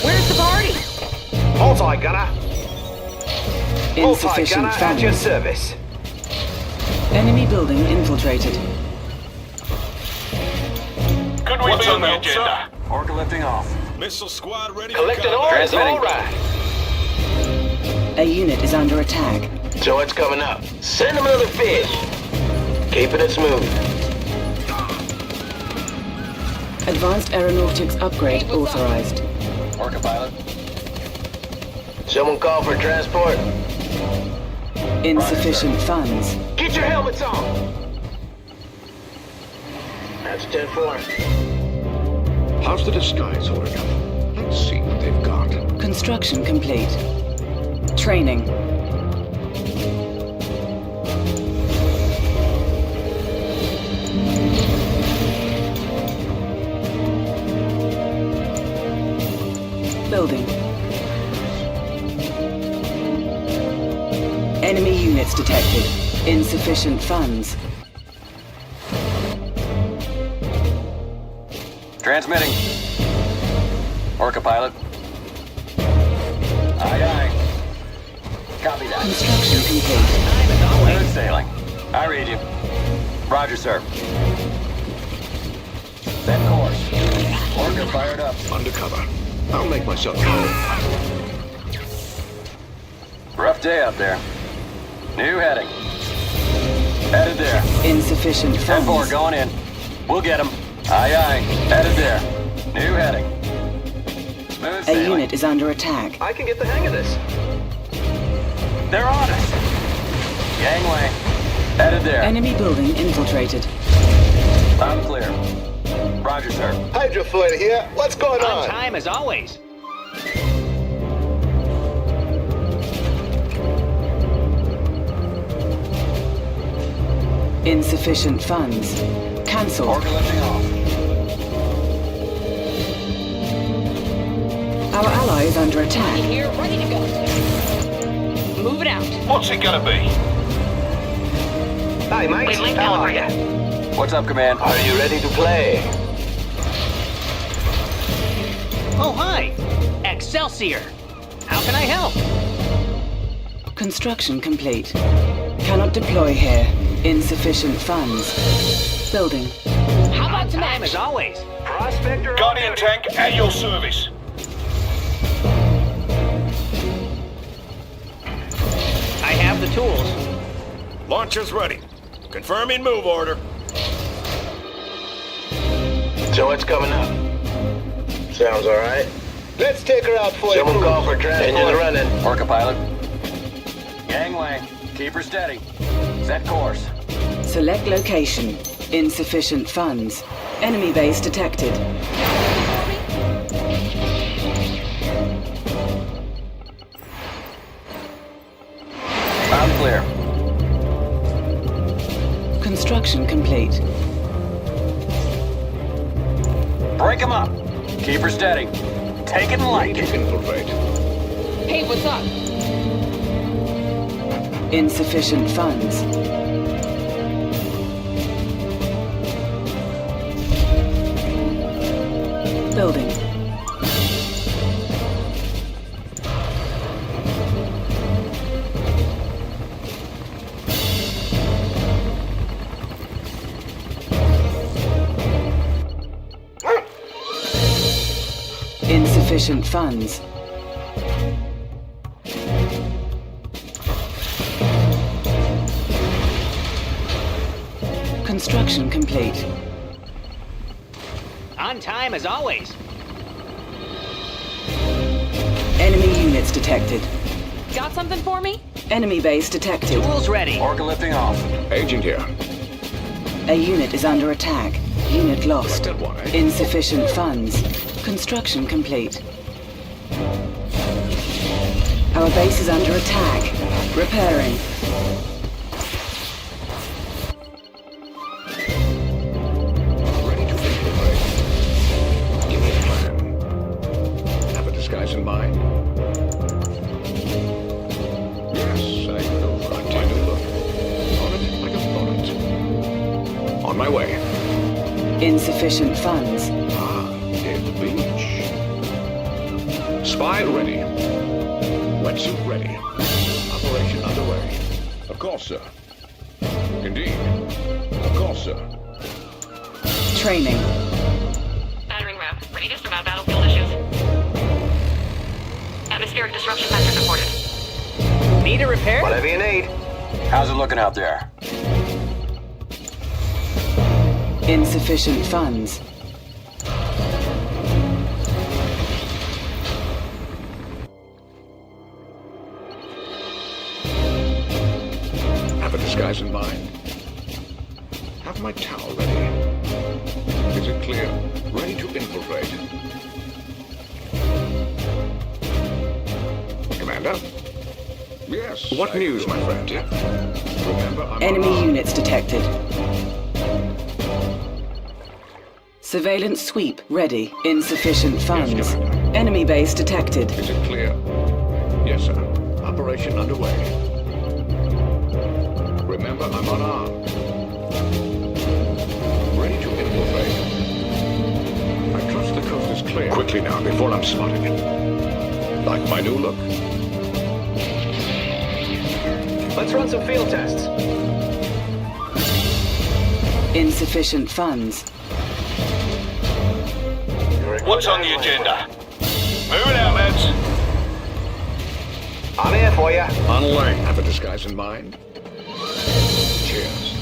Where's the party? Multi-gunner. Insufficient Multi-gunner at your funds. service. Enemy building infiltrated. Could we turn the agenda? Orca lifting off. Missile squad ready Collecting for orders, Transmitting. alright. A unit is under attack. So it's coming up. Send them another fish. Keeping it smooth. Advanced aeronautics upgrade Hey, what's up? authorized. Orca pilot. Someone call for transport. Insufficient funds. Get your helmets on. That's 10-4. How's the disguise holding up? Let's see what they've got. Construction complete. Training. Building. Enemy units detected. Insufficient funds. Transmitting. Orca pilot. Aye, aye. Copy that. Construction complete. Smooth sailing. I read you. Roger, sir. Set course. Orca fired up. Undercover. I'll make myself home. Rough day out there. New heading. Headed there. Insufficient funds. 10-4 going in. We'll get him. Aye, aye. Headed there. New heading. Smooth A sailing. unit is under attack. I can get the hang of this. They're on us. Gangway. Headed there. Enemy building infiltrated. I'm clear. Roger, sir. Hydrofoil here. What's going On time as always. Insufficient funds. Cancel. Orca lifting off. Our ally is under attack. Here, ready to go. Move it out. What's it gonna be? Hi, mate. We've linked How are California. you? What's up, Command? Are you ready to play? Oh, hi. Excelsior. How can I help? Construction complete. Cannot deploy here. Insufficient funds. Building. How about Time tonight? as always. Prospector. Guardian tank at your service. I have the tools. Launcher's ready. Confirming move order. So what's coming up? Sounds all right. Let's take her out for Someone call for transport. Engines running. Orca pilot. Gangway. Keep her steady. Set course. Select location. Insufficient funds. Enemy base detected. I'm clear. Construction complete. Break him up. Keep her steady. Take it light. Infiltrate. Hey, what's up? Insufficient funds. Building. Insufficient funds. Construction complete. On time as always. Enemy units detected. Got something for me? Enemy base detected. Tools ready. Orca lifting off. Agent here. A unit is under attack. Unit lost. That one, eh? Insufficient funds. Construction complete. Our base is under attack. Repairing. Ready to infiltrate. Give me a plan. Have a disguise in mind? Yes, I know. Right, my new look. On it like a bonnet. On my way. Insufficient funds. Near the beach. Spy ready. Wetsuit ready. Operation underway. Of course, sir. Indeed. Of course, sir. Training. Battering ram. Ready to survive battlefield issues. Atmospheric disruption factor reported. Need a repair? Whatever you need. How's it looking out there? Insufficient funds. Have a disguise in mind. Have my towel ready. Is it clear? Ready to infiltrate. Commander? Yes. What news, my friend? Remember, I'm Enemy unarmed. units detected. Surveillance sweep ready. Insufficient funds. Enemy base detected. Is it clear? Yes, sir. Operation underway. Remember, I'm unarmed. Ready to infiltrate. I trust the coast is clear. Quickly now, before I'm spotted. Like my new look? Let's run some field tests. Insufficient funds. What's on the agenda? Move it out, lads. I'm here for you. On alert. Have a disguise in mind? Cheers.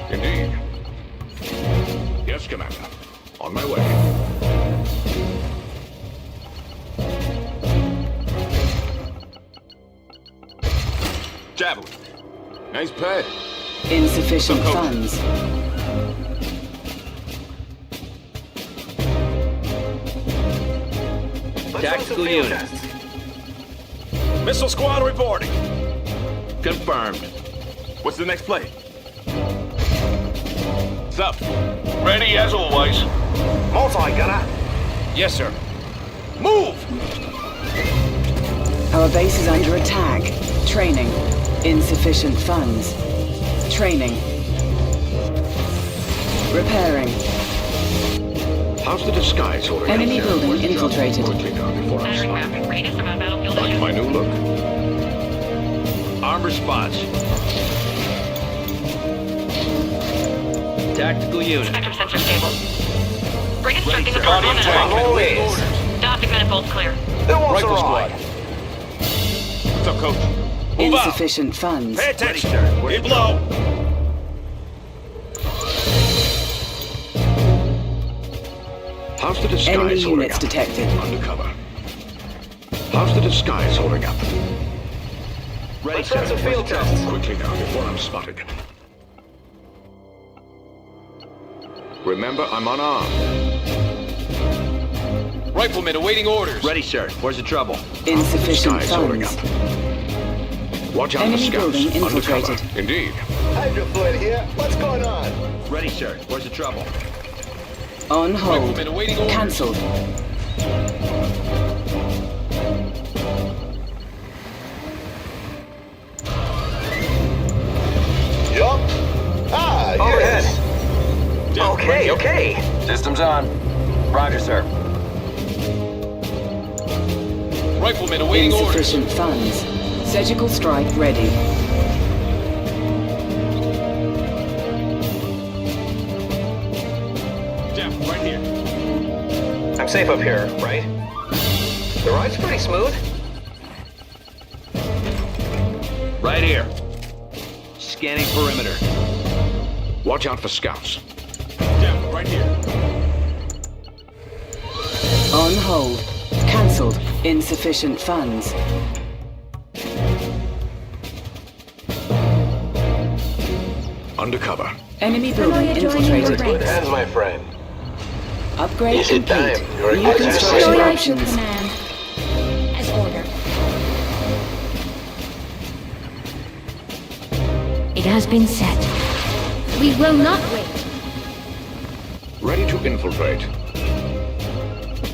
Indeed. Yes, Commander. On my way. Javelin. Nice play. Insufficient funds. Tactical unit. Missile squad reporting. Confirmed. What's the next play? Sup? Ready as always. Multi-gunner. Yes, sir. Move! Our base is under attack. Training. Insufficient funds. Training. Repairing. How's the disguise holding Enemy up there? building Where's the job infiltrated. quickly now before I Battering start? ram. Radius around battlefield Like issue. my new look? Arm response. Tactical unit. Spectrum sensor stable. Bring instructing the Guardian on tank. Always. Doptic manifold clear. Who wants a Rifle ride? squad. What's up, coach? Move out. Insufficient funds. Pay attention. Keep low. How's the disguise Enemy holding units up? detected. Undercover. How's the disguise holding up? Ready, Let's run some field tests. Quickly now before I'm spotted. Remember, I'm unarmed. Rifleman awaiting orders. Ready, sir. Where's the trouble? Insufficient Disguise holding funds. up. Watch out for Enemy scouts. building infiltrated. Undercover. Indeed. Hydrofoil here. What's going on? Ready, sir. Where's the trouble? On hold. Rifleman awaiting orders. Cancelled. Yup. Ah, Overhead. Okay, okay. Systems on. Roger, sir. Rifleman awaiting orders. Insufficient funds. Surgical strike ready. Jeff, right here. I'm safe up here, right? The ride's pretty smooth. Right here. Scanning perimeter. Watch out for scouts. Jeff, right here. On hold. Cancelled. Insufficient funds. Undercover. Enemy building infiltrated. Good hands, my friend. Upgrade Is it complete. time? You're New a construction good options. Command. As ordered. It has been set. We will not wait. Ready to infiltrate.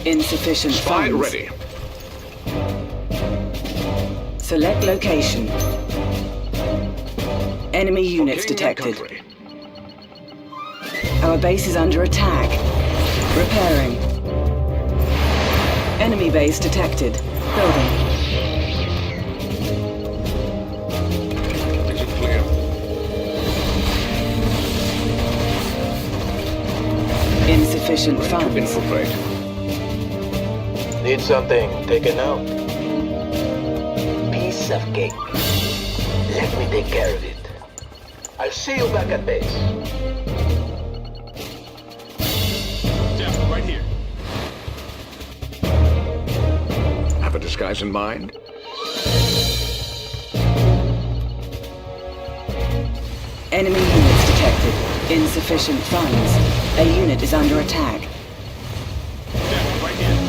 Insufficient Spy funds. ready. Select location. Enemy units Locating that detected. country. Our base is under attack. Repairing. Enemy base detected. Building. Is it clear? Insufficient Ready to funds. infiltrate. Need something taken out? Piece of cake. Let me take care of it. I'll see you back at base. Jeff, right here. Have a disguise in mind? Enemy units detected. Insufficient funds. A unit is under attack. Jeff, right here.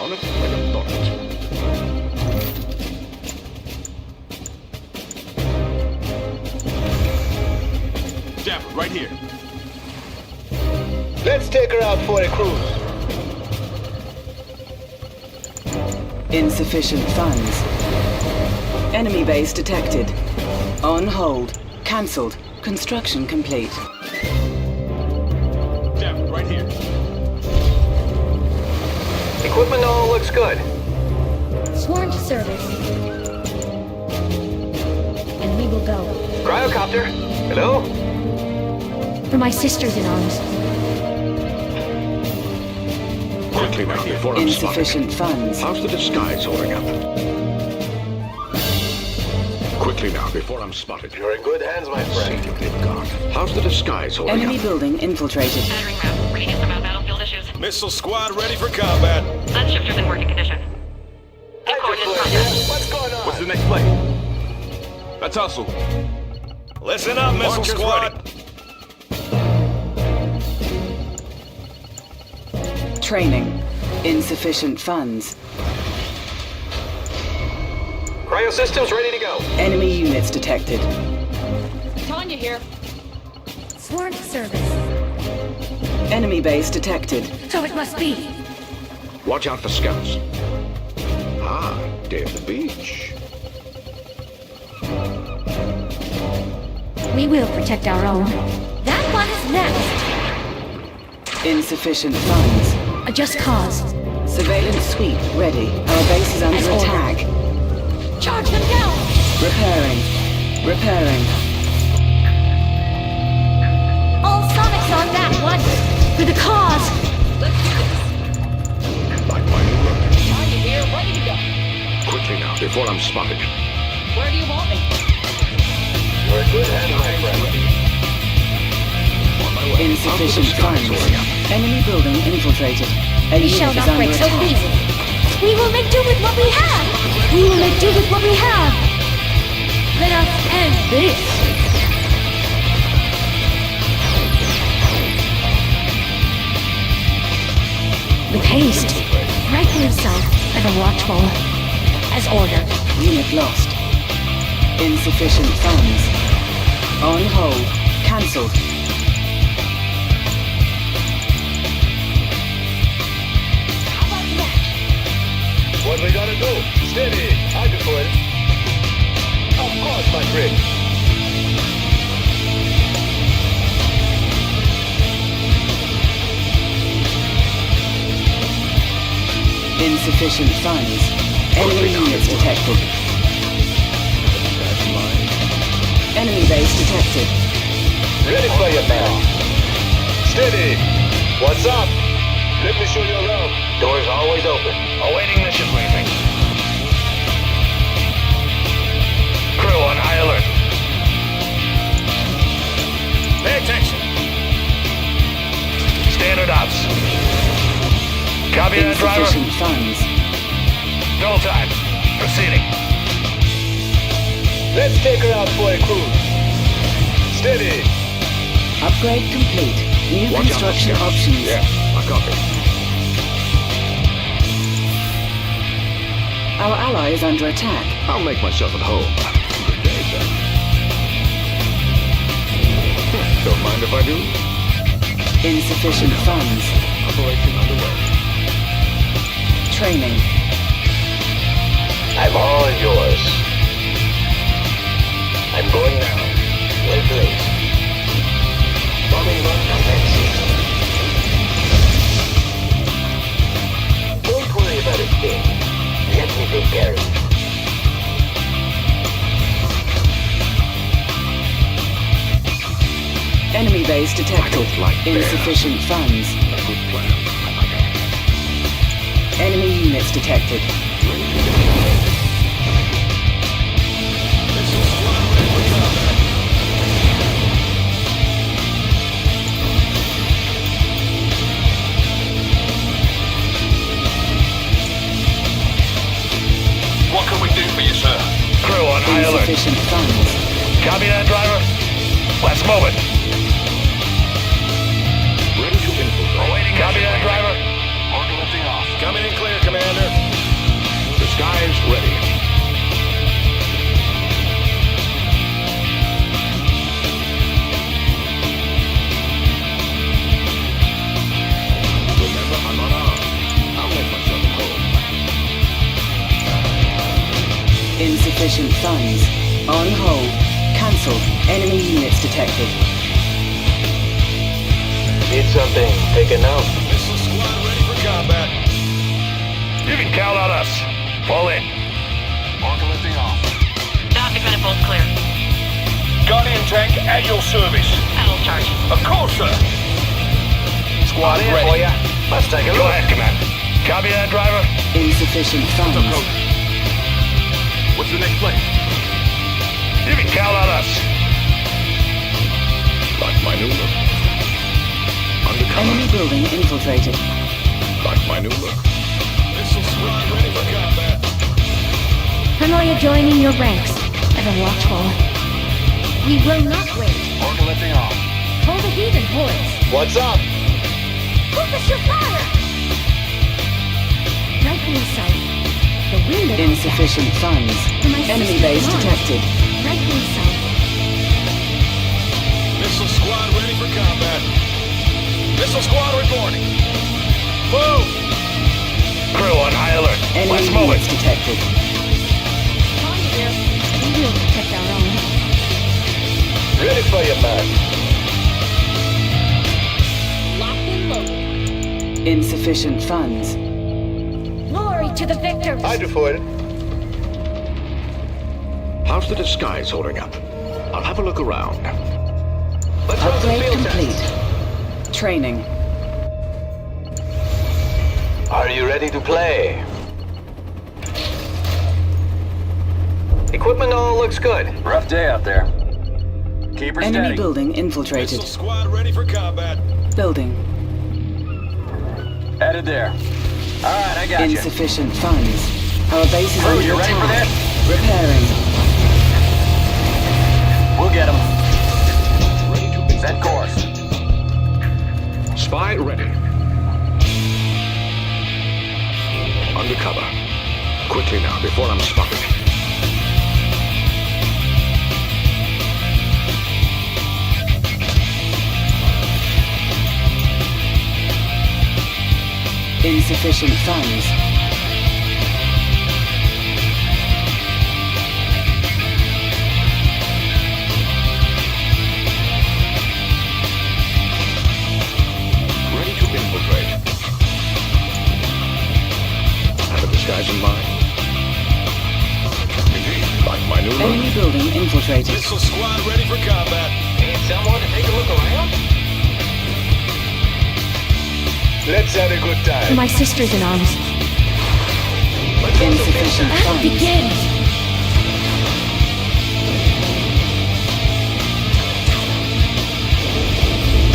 On it like a bonnet. Jeff, right here. Let's take her out for a cruise. Insufficient funds. Enemy base detected. On hold. Cancelled. Construction complete. Jeff, right here. Equipment all looks good. Swarm to service. And we will go. Cryocopter, hello? For my sisters in arms. Quickly now, before I'm Insufficient funds. How's the disguise holding up? Quickly now, before I'm spotted. You're in good hands, my friend. See what they've got. How's the disguise holding Enemy up? building infiltrated. Entering route. Radius about battlefield issues. Missile squad ready for combat. Unshifters in working condition. Coordinates processed. What's going on? What's the next play? Let's hustle. Listen up, missile squad. Training. Insufficient funds. Cryo systems ready to go. Enemy units detected. Tanya here. Swarm to service. Enemy base detected. So it must be. Watch out for scouts. Ah, day of the beach. We will protect our own. That one is next. Insufficient funds. A just cause. Surveillance sweep ready. Our base is under As ordered. attack. Charge them down! Repairing. Repairing. All sonics on that one! For the cause! Let's do this. Like my new rocket. Tanya here, ready to go. Quickly now, before I'm spotted. Where do you want me? You're in good hands, my friend. On my way. Insufficient How's the disguise funds. holding up? Enemy building infiltrated. A We unit shall is not under break so attack. easily. We will make do with what we have! We will make do with what we have! Let us end this! With haste, rightfully so, ever watchful. As ordered. Unit lost. Insufficient funds. On hold. Cancelled. What we gotta do? Steady. I can do it. Of course, my friend. Insufficient funds. Enemy units detected. Enemy base detected. Ready for you, man. Steady. What's up? Let me show you around. Doors always open. Awaiting mission briefing. Crew on high alert. Pay attention. Standard ops. Copy that, driver. Insufficient funds. Double time. Proceeding. Let's take her out for a cruise. Steady. Upgrade complete. New Watch out for construction scouts. options. Yeah, I copy. Our ally is under attack. I'll make myself at home. Good day, sir. Don't mind if I do. Insufficient funds. Operation underway. Training. I'm all yours. I'm going now. Well placed. Bombing run commencing. Don't worry about a thing. Let me take care of it. Enemy base detected. Insufficient funds. A good plan. I like it. Enemy units detected. What can we do for you, sir? Crew on high alert. Insufficient funds. Copy that, driver. Let's move it. Ready to infiltrate. Awaiting Copy that, driver. Order lifting off. Coming in clear, Commander. Disguise ready. Remember, I'm unarmed. I'll make myself at home. Insufficient funds. On hold. Cancelled. Enemy units detected. Need something taken out. Missile squad ready for combat. You can count on us. Fall in. Orca lifting off. Dock and manifold clear. Guardian tank at your service. Battle charge. Of course, sir. Squad in for ya. Let's take a Go look. ahead, Command. Copy that, driver. Insufficient funds. What's the next play? You can count on us. Like my new look. Undercover. Enemy building infiltrated. Like my new look. Missile squad ready for combat. Familiar joining your ranks. Ever watchful. We will not wait. Orca lifting off. Hold the heat and boys. What's up? Focus your fire! Rifle in sight. The wind at Insufficient funds. For my Enemy sister's base launch. detected. Rifle in sight. Missile squad ready for combat. Missile squad reporting. Move! Crew on high alert. Enemy Let's move it. units detected. We will protect our own. Ready for you, man. Locked and loaded. Insufficient funds. Glory to the victors! Hydrofoil. How's the disguise holding up? I'll have a look around. Let's run some Upgrade field complete. tests. Training. Are you ready to play? Equipment all looks good. Rough day out there. Keep her Enemy steady. building infiltrated. Missile squad ready for combat. Building. Headed there. All right, I got you. Insufficient funds. Our base is Crew, under you ready for attack. this? Repairing. We'll get him. Set course. Spy ready. Undercover. Quickly now, before I'm spotted. Insufficient funds. Ready to infiltrate. Have a disguise in mind. Indeed, like my new look. Enemy building infiltrated. Missile squad ready for combat. Need someone to take a look around? Let's have a good For time. my sisters in arms. Insufficient Battle funds. begins!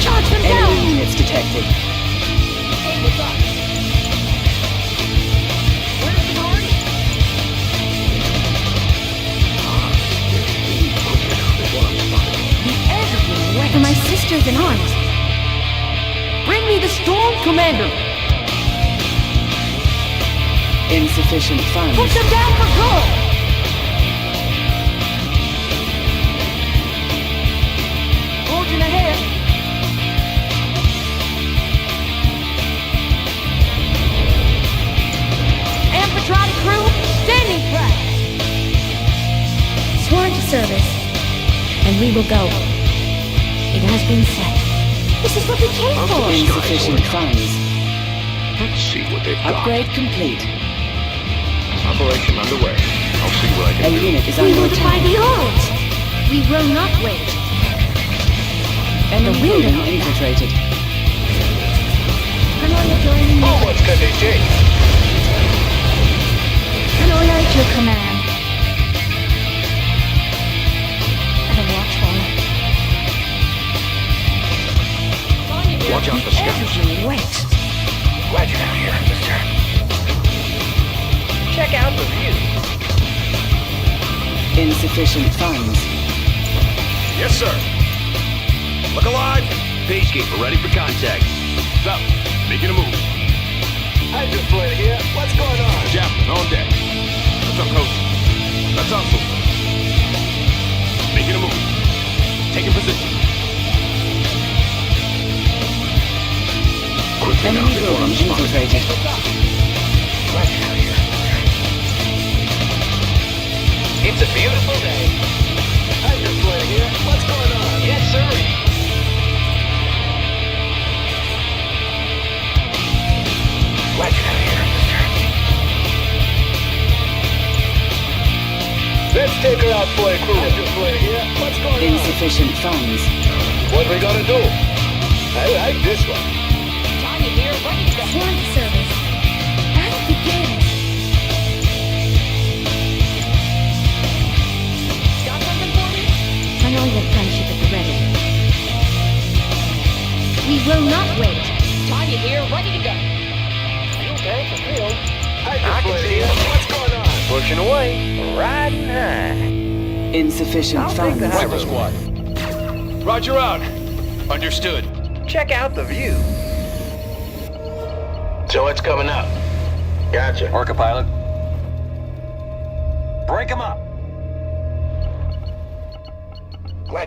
Charge them down! Enemy units detected. For my sisters in arms. Bring me the Storm Commander! Insufficient funds. Put them down for gold! Forging ahead! Amphitronic crew, standing flat! Sworn to service, and we will go. It has been said. This is what we came for! Insufficient funds. Let's see what they've got. Upgrade complete. Operation underway. I'll see what I A can do. unit is We under will defy attack. the odds! We will not wait. Enemy the wind building out. infiltrated. Canoia joining me. Forward, Kadiji. Canoia at your command. Ever watchful. Watch out for scouts. Every waste. Glad you're down here, mister. Check out the view. Insufficient funds. Yes, sir. Look alive. Pagekeeper ready for contact. Stop. Making a move. Hydrofoil here. What's going on? Chaplain on deck. What's up, coach? That's awesome. Making a move. Taking position. Quickly now, Enemy before I'm building spotted. infiltrated. Glad you're down here. It's a beautiful day. Hydrofoil here. What's going on? Yes, sir. Glad you're down here, mister. Insufficient funds. What we gonna do? I like this one. Johnny here, ready to go. Sworn to service. And begin. Got something for me? Final your friendship at the ready. We will not wait. Tanya here, ready to go. Feel bad for real. I can see you. What's going on? Pushing away. Riding high. Insufficient funds. Rifle squad. Roger out. Understood. Check out the view. So what's coming up? Gotcha. Orca pilot. Break him up.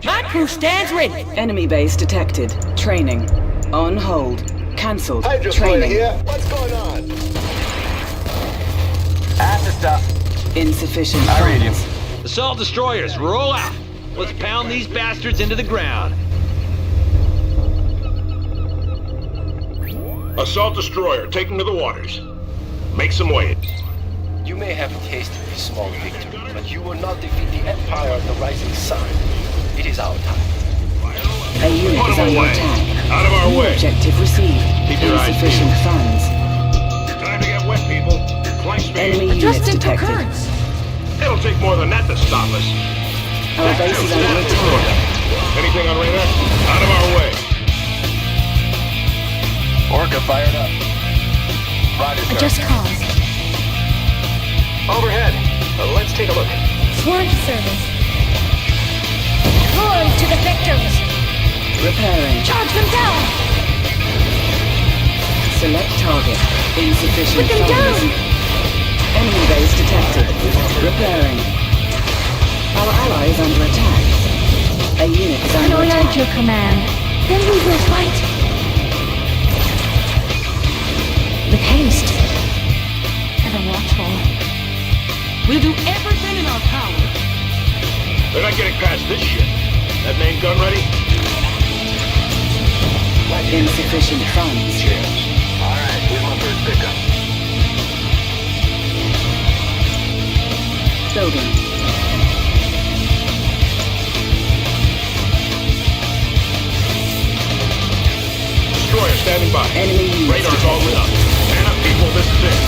My crew stands ready. Enemy base detected. Training. On hold. Cancelled. Training here. What's going on? At the stuff. Insufficient I read you. funds. Assault destroyers, roll out. Let's pound these bastards into the ground. Assault destroyer, take him to the waters. Make some way. You may have tasted a small victory, but you will not defeat the Empire of the Rising Sun. It is our time. A unit Put is him under away. attack. Out of our New way. objective received. Keep your eyes Insufficient funds. Time to get wet, people. Flank speed. Enemy units detected. It'll take more than that to stop us. Our base is under attack. Anything on radar? Out of our way. Orca fired up. Roger, sir. Just cause. Overhead. Let's take a look. Sworn to service. Glory to the victors. Repairing. Charge them down. Select target. Insufficient Put them funds. down. Enemy base detected. Repairing. Our ally is under attack. A unit is under When I attack. your command, then we will fight. With haste. Ever watchful. We'll do everything in our power. They're not getting past this shit. That main gun ready? Insufficient funds. Alright, here's my first pickup. Building. Destroyer standing by. Enemy units Radar's all lit up. Man up, people, this is it.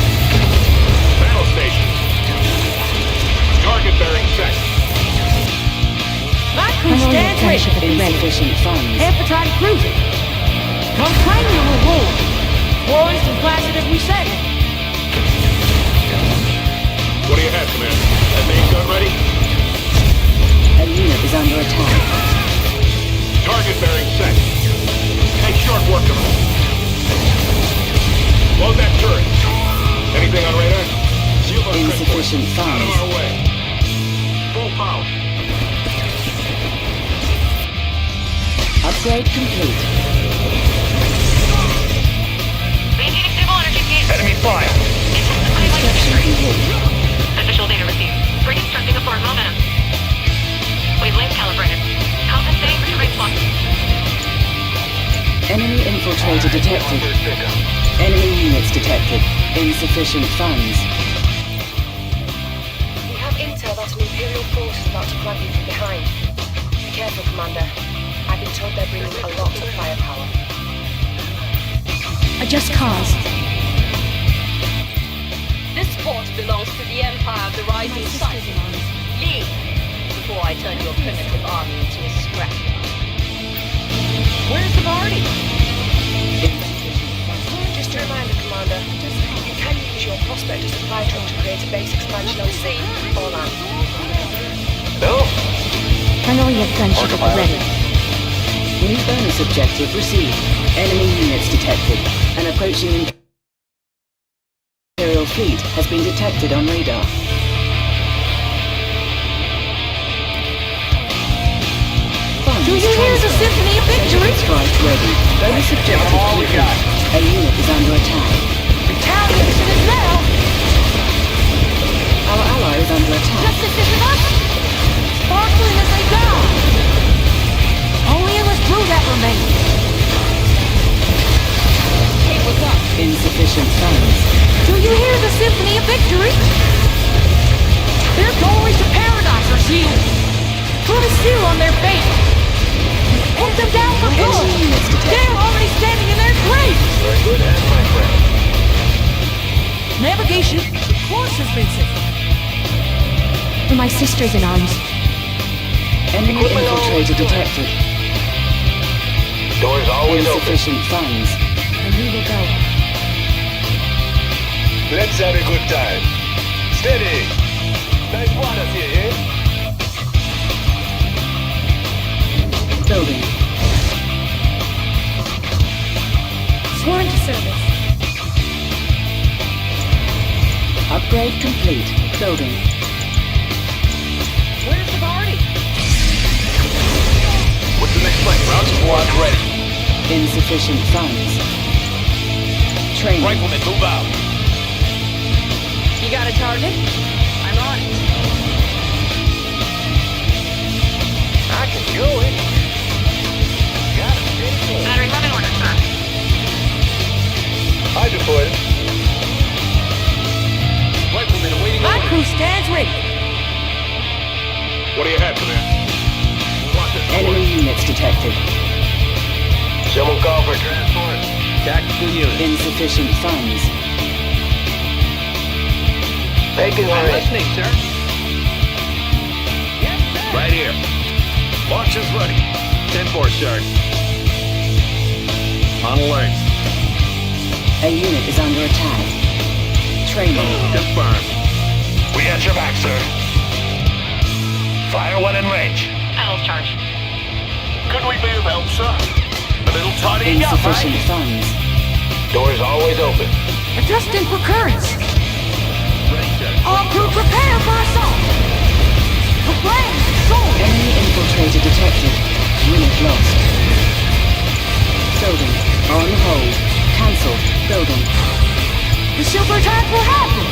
Battle stations. Target bearing set. My crew stands ready. Insufficient funds. Appetite cruising. Come claim your reward. Poised and placid as we say. What do you have, Commander? That main gun ready? A unit is under attack. Target bearing set. Take short work of it. Load that turret. Anything on radar? Seal those Insufficient transports. Out of funds. our way. Full power. Upgrade complete. Maintaining stable energy gauge. Enemy fire. Construction complete. Official data received. Bring instructing a forward momentum. Wavelength calibrated. Compensating for terrain flux. Enemy infiltrator detected. Enemy units detected. Insufficient funds. We have intel that an Imperial force is about to flank you from behind. Be careful, Commander. I've been told they're bringing a lot of firepower. A just cause. This fort belongs to the Empire of the Rising Sun. Leave before I turn your primitive army into a scrapyard. Where's the party? Just a reminder, Commander. You can use your prospect as a supply truck to create a base expansion on sea or land. No? Final your friendship at the ready. New bonus objective received. Enemy units detected. An approaching Imperial fleet has been detected on radar. Funds Do you hear the transferred. symphony of victory? Strike ready. Bonus objective complete. A unit is under attack. Retaliation is now. Our ally is under attack. Justice is with us. Sparkling as they go. Only a crew that remains. Hey, what's up? Insufficient funds. Do you hear the symphony of victory? Their doorways to paradise are sealed. Put a seal on their fate. sisters in arms. Enemy infiltrator detected. Doors always open. Insufficient funds. And we will go. Let's have a good time. Steady. Nice waters here, eh? Building. Sworn to service. Upgrade complete. Building. Where's the party? What's the next plan? Round squad ready. Insufficient funds. Training. Riflemen, move out. You got a target? I'm on it. I can go in. Got it. Battery running order, sir. I deployed. Riflemen awaiting My orders. crew stands ready. What do you have, Commander? Enemy units detected. Someone call for transport. Tactical unit. Insufficient funds. Making I'm ready. listening, sir. Right here. Launch is ready. 10-4, sir. On alert. A unit is under attack. Training. Confirmed. We got your back, sir. Fire when in range. Battles charge. Could we be of help, sir? A little tidying up, Insufficient eh? funds. Doors always open. Adjusting for currents. All crew prepare for assault. The flame sold. Enemy infiltrator detected. Unit lost. Building. On hold. Cancelled. Building. The super attack will happen.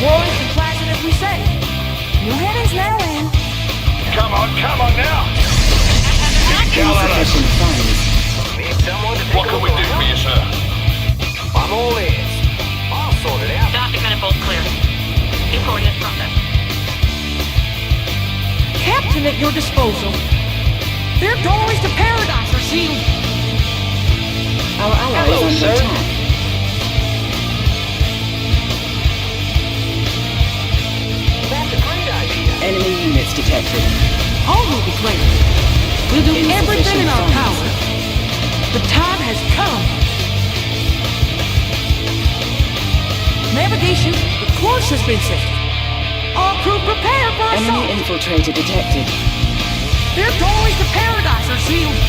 Glorious and placid as we say. New headings now in. Come on now. Count on us. Insufficient funds. Need someone to take What can we do for you, sir? I'm all ears. I'll sort it out. Docking manifold clear. New coordinates processed. Captain at your disposal. Their doorways to paradise are sealed. Our ally Hello, is sir. under attack. That's a great idea. Enemy units detected. All will be great. We'll do everything in our funds. power. The time has come. Navigation, the course has been set. All crew prepare for assault. Enemy infiltrator detected. Their doorways to paradise are sealed.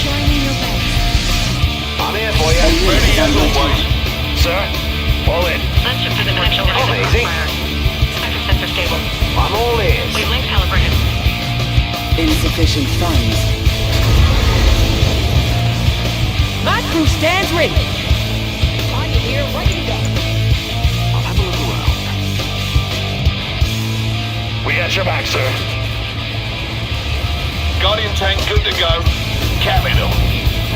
Join in your best. I'm here for you. A unit Ready is as under always. attack. Sir, fall in. Let's shift to the connection device. Amazing. Spectrum sensor stable. I'm all ears. Wavelength calibrated. Insufficient funds. My crew stands ready. Find it here, ready to go. I'll have a look around. We got your back, sir. Guardian tank good to go. Capital.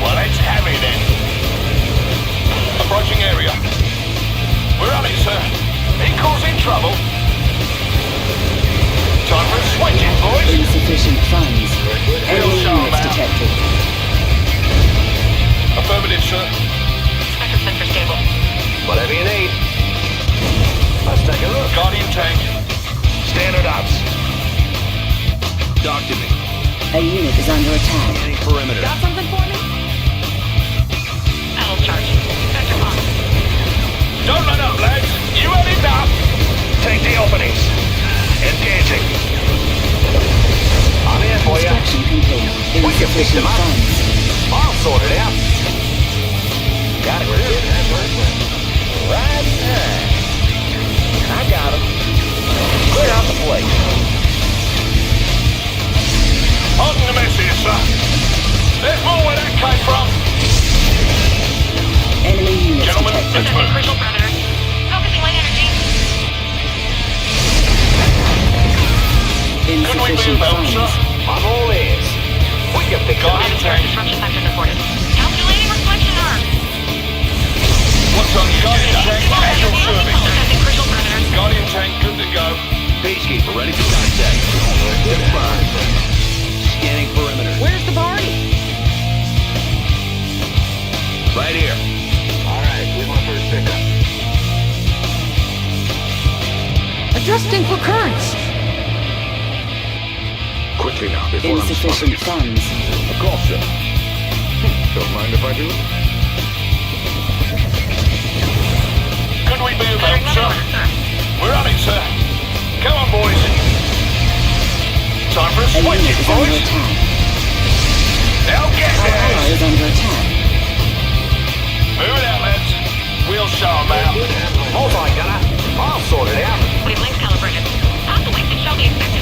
Well, let's have it then. Approaching area. We're on it, sir. Ain't causing trouble. Time for a switching, boys. Insufficient funds. Enemy sharp, units man. detected. Affirmative, sir. Spectrum sensor stable. Whatever you need. Let's take a look. Guardian tank. Standard ops. Talk to me. A unit is under attack. Scanning perimeter. Got something for me? Battles charge. Vector on. Don't let up, lads. You had enough. Take the openings. Engaging. I'm here for you. Inspection complete. We can fix Insufficient them up. funds. I'll sort it out. Got it. Right there. I got him. Clear out the place. Pardon the message, sir. There's more where that came from. Enemy units Gentlemen, detected. let's move. Crucial parameters. Focusing light energy. Couldn't we be Insufficient of help, sir? funds. I'm all ears. We can fix it up. Guardian tank. Disruption factor supported. Calculating reflection arm. What's on Guardian tank? Actual service. Assessing crucial parameters. Guardian tank good to go. Peacekeeper ready for contact. Confirmed. Scanning perimeter. Where's the party? Right here. All right, with my first pickup. Adjust Adjusting for currents. Quickly now, before Insufficient funds. Of course, sir. Don't mind if I do. Could we be of help, sir? We're on it, sir. Come on, boys. Time for a switch, boys. Now get Our ally is under attack. Move it out, lads. We'll show them out. Hold on, Gunner. I'll sort it out. Wavelength calibrated. Oscillate and shall be expected.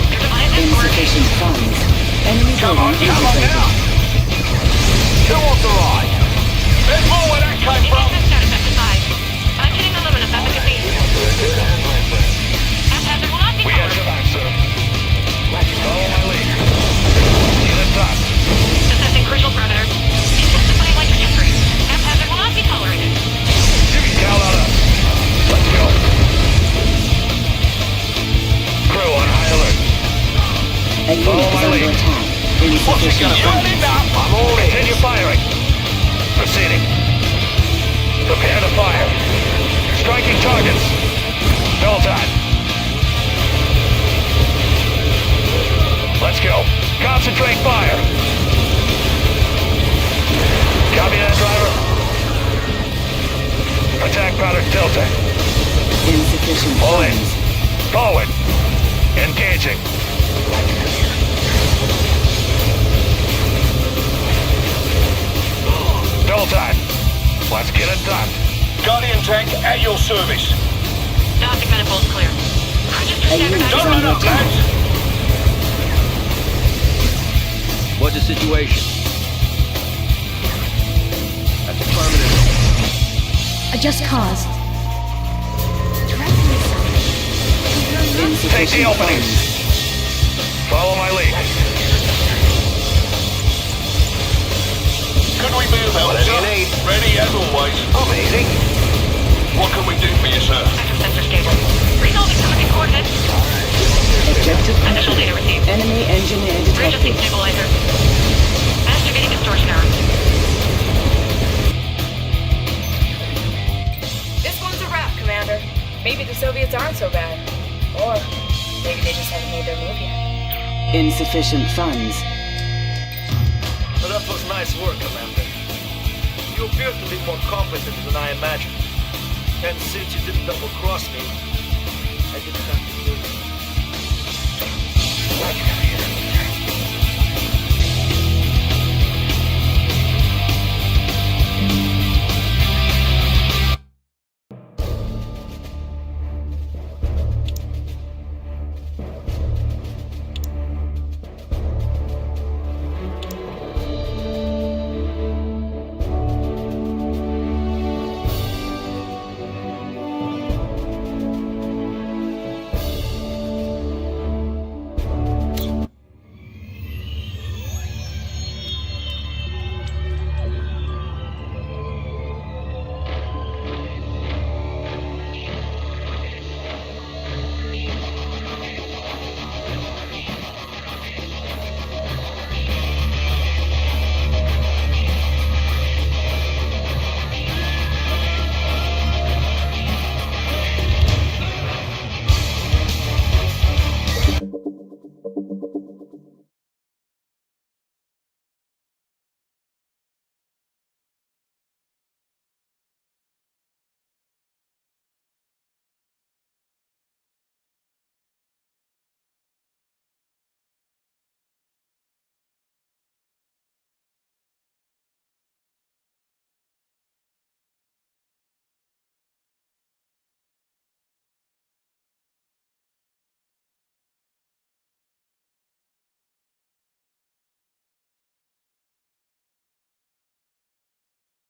Your device is Insufficient funds. Enemy Come on building now. infiltrated. Who wants a ride? There's more where that came from. status exercise. I'm hitting the limit of efficacy. Haphazard will not be We have your back, sir. Follow my lead. See the top. assessing crucial parameters. Intensifying light trajectory. Haphazard will not be tolerated. You can count on us. Let's go. Crew on high alert. A unit is under attack. What's it Insufficient gonna funds. be? I'm all in. Continue firing. Proceeding. Prepare to fire. Striking targets. Double time. Let's go. Concentrate fire. Copy that, driver. Attack pattern tilting. Insufficient All in. funds. Forward. Engaging. Double time. Let's get it done. Guardian tank at your service. Static manifolds clear. Register standard Don't run up, lads. What's the situation? That's affirmative. Adjust cause. Take the openings. Follow my lead. Could we be of help, Whatever sir? you need. Ready as always. Amazing. What can we do for you, sir? sensor stable. Resolving target coordinates. Objective Initial data received. Enemy engineer Readjusting detected. stabilizer. Activating distortion error. This one's a wrap, Commander. Maybe the Soviets aren't so bad. Or maybe they just haven't made their move yet. Insufficient funds. Well, that was nice work, Commander. You appear to be more competent than I imagined. And since you didn't double-cross me, I didn't have to do it.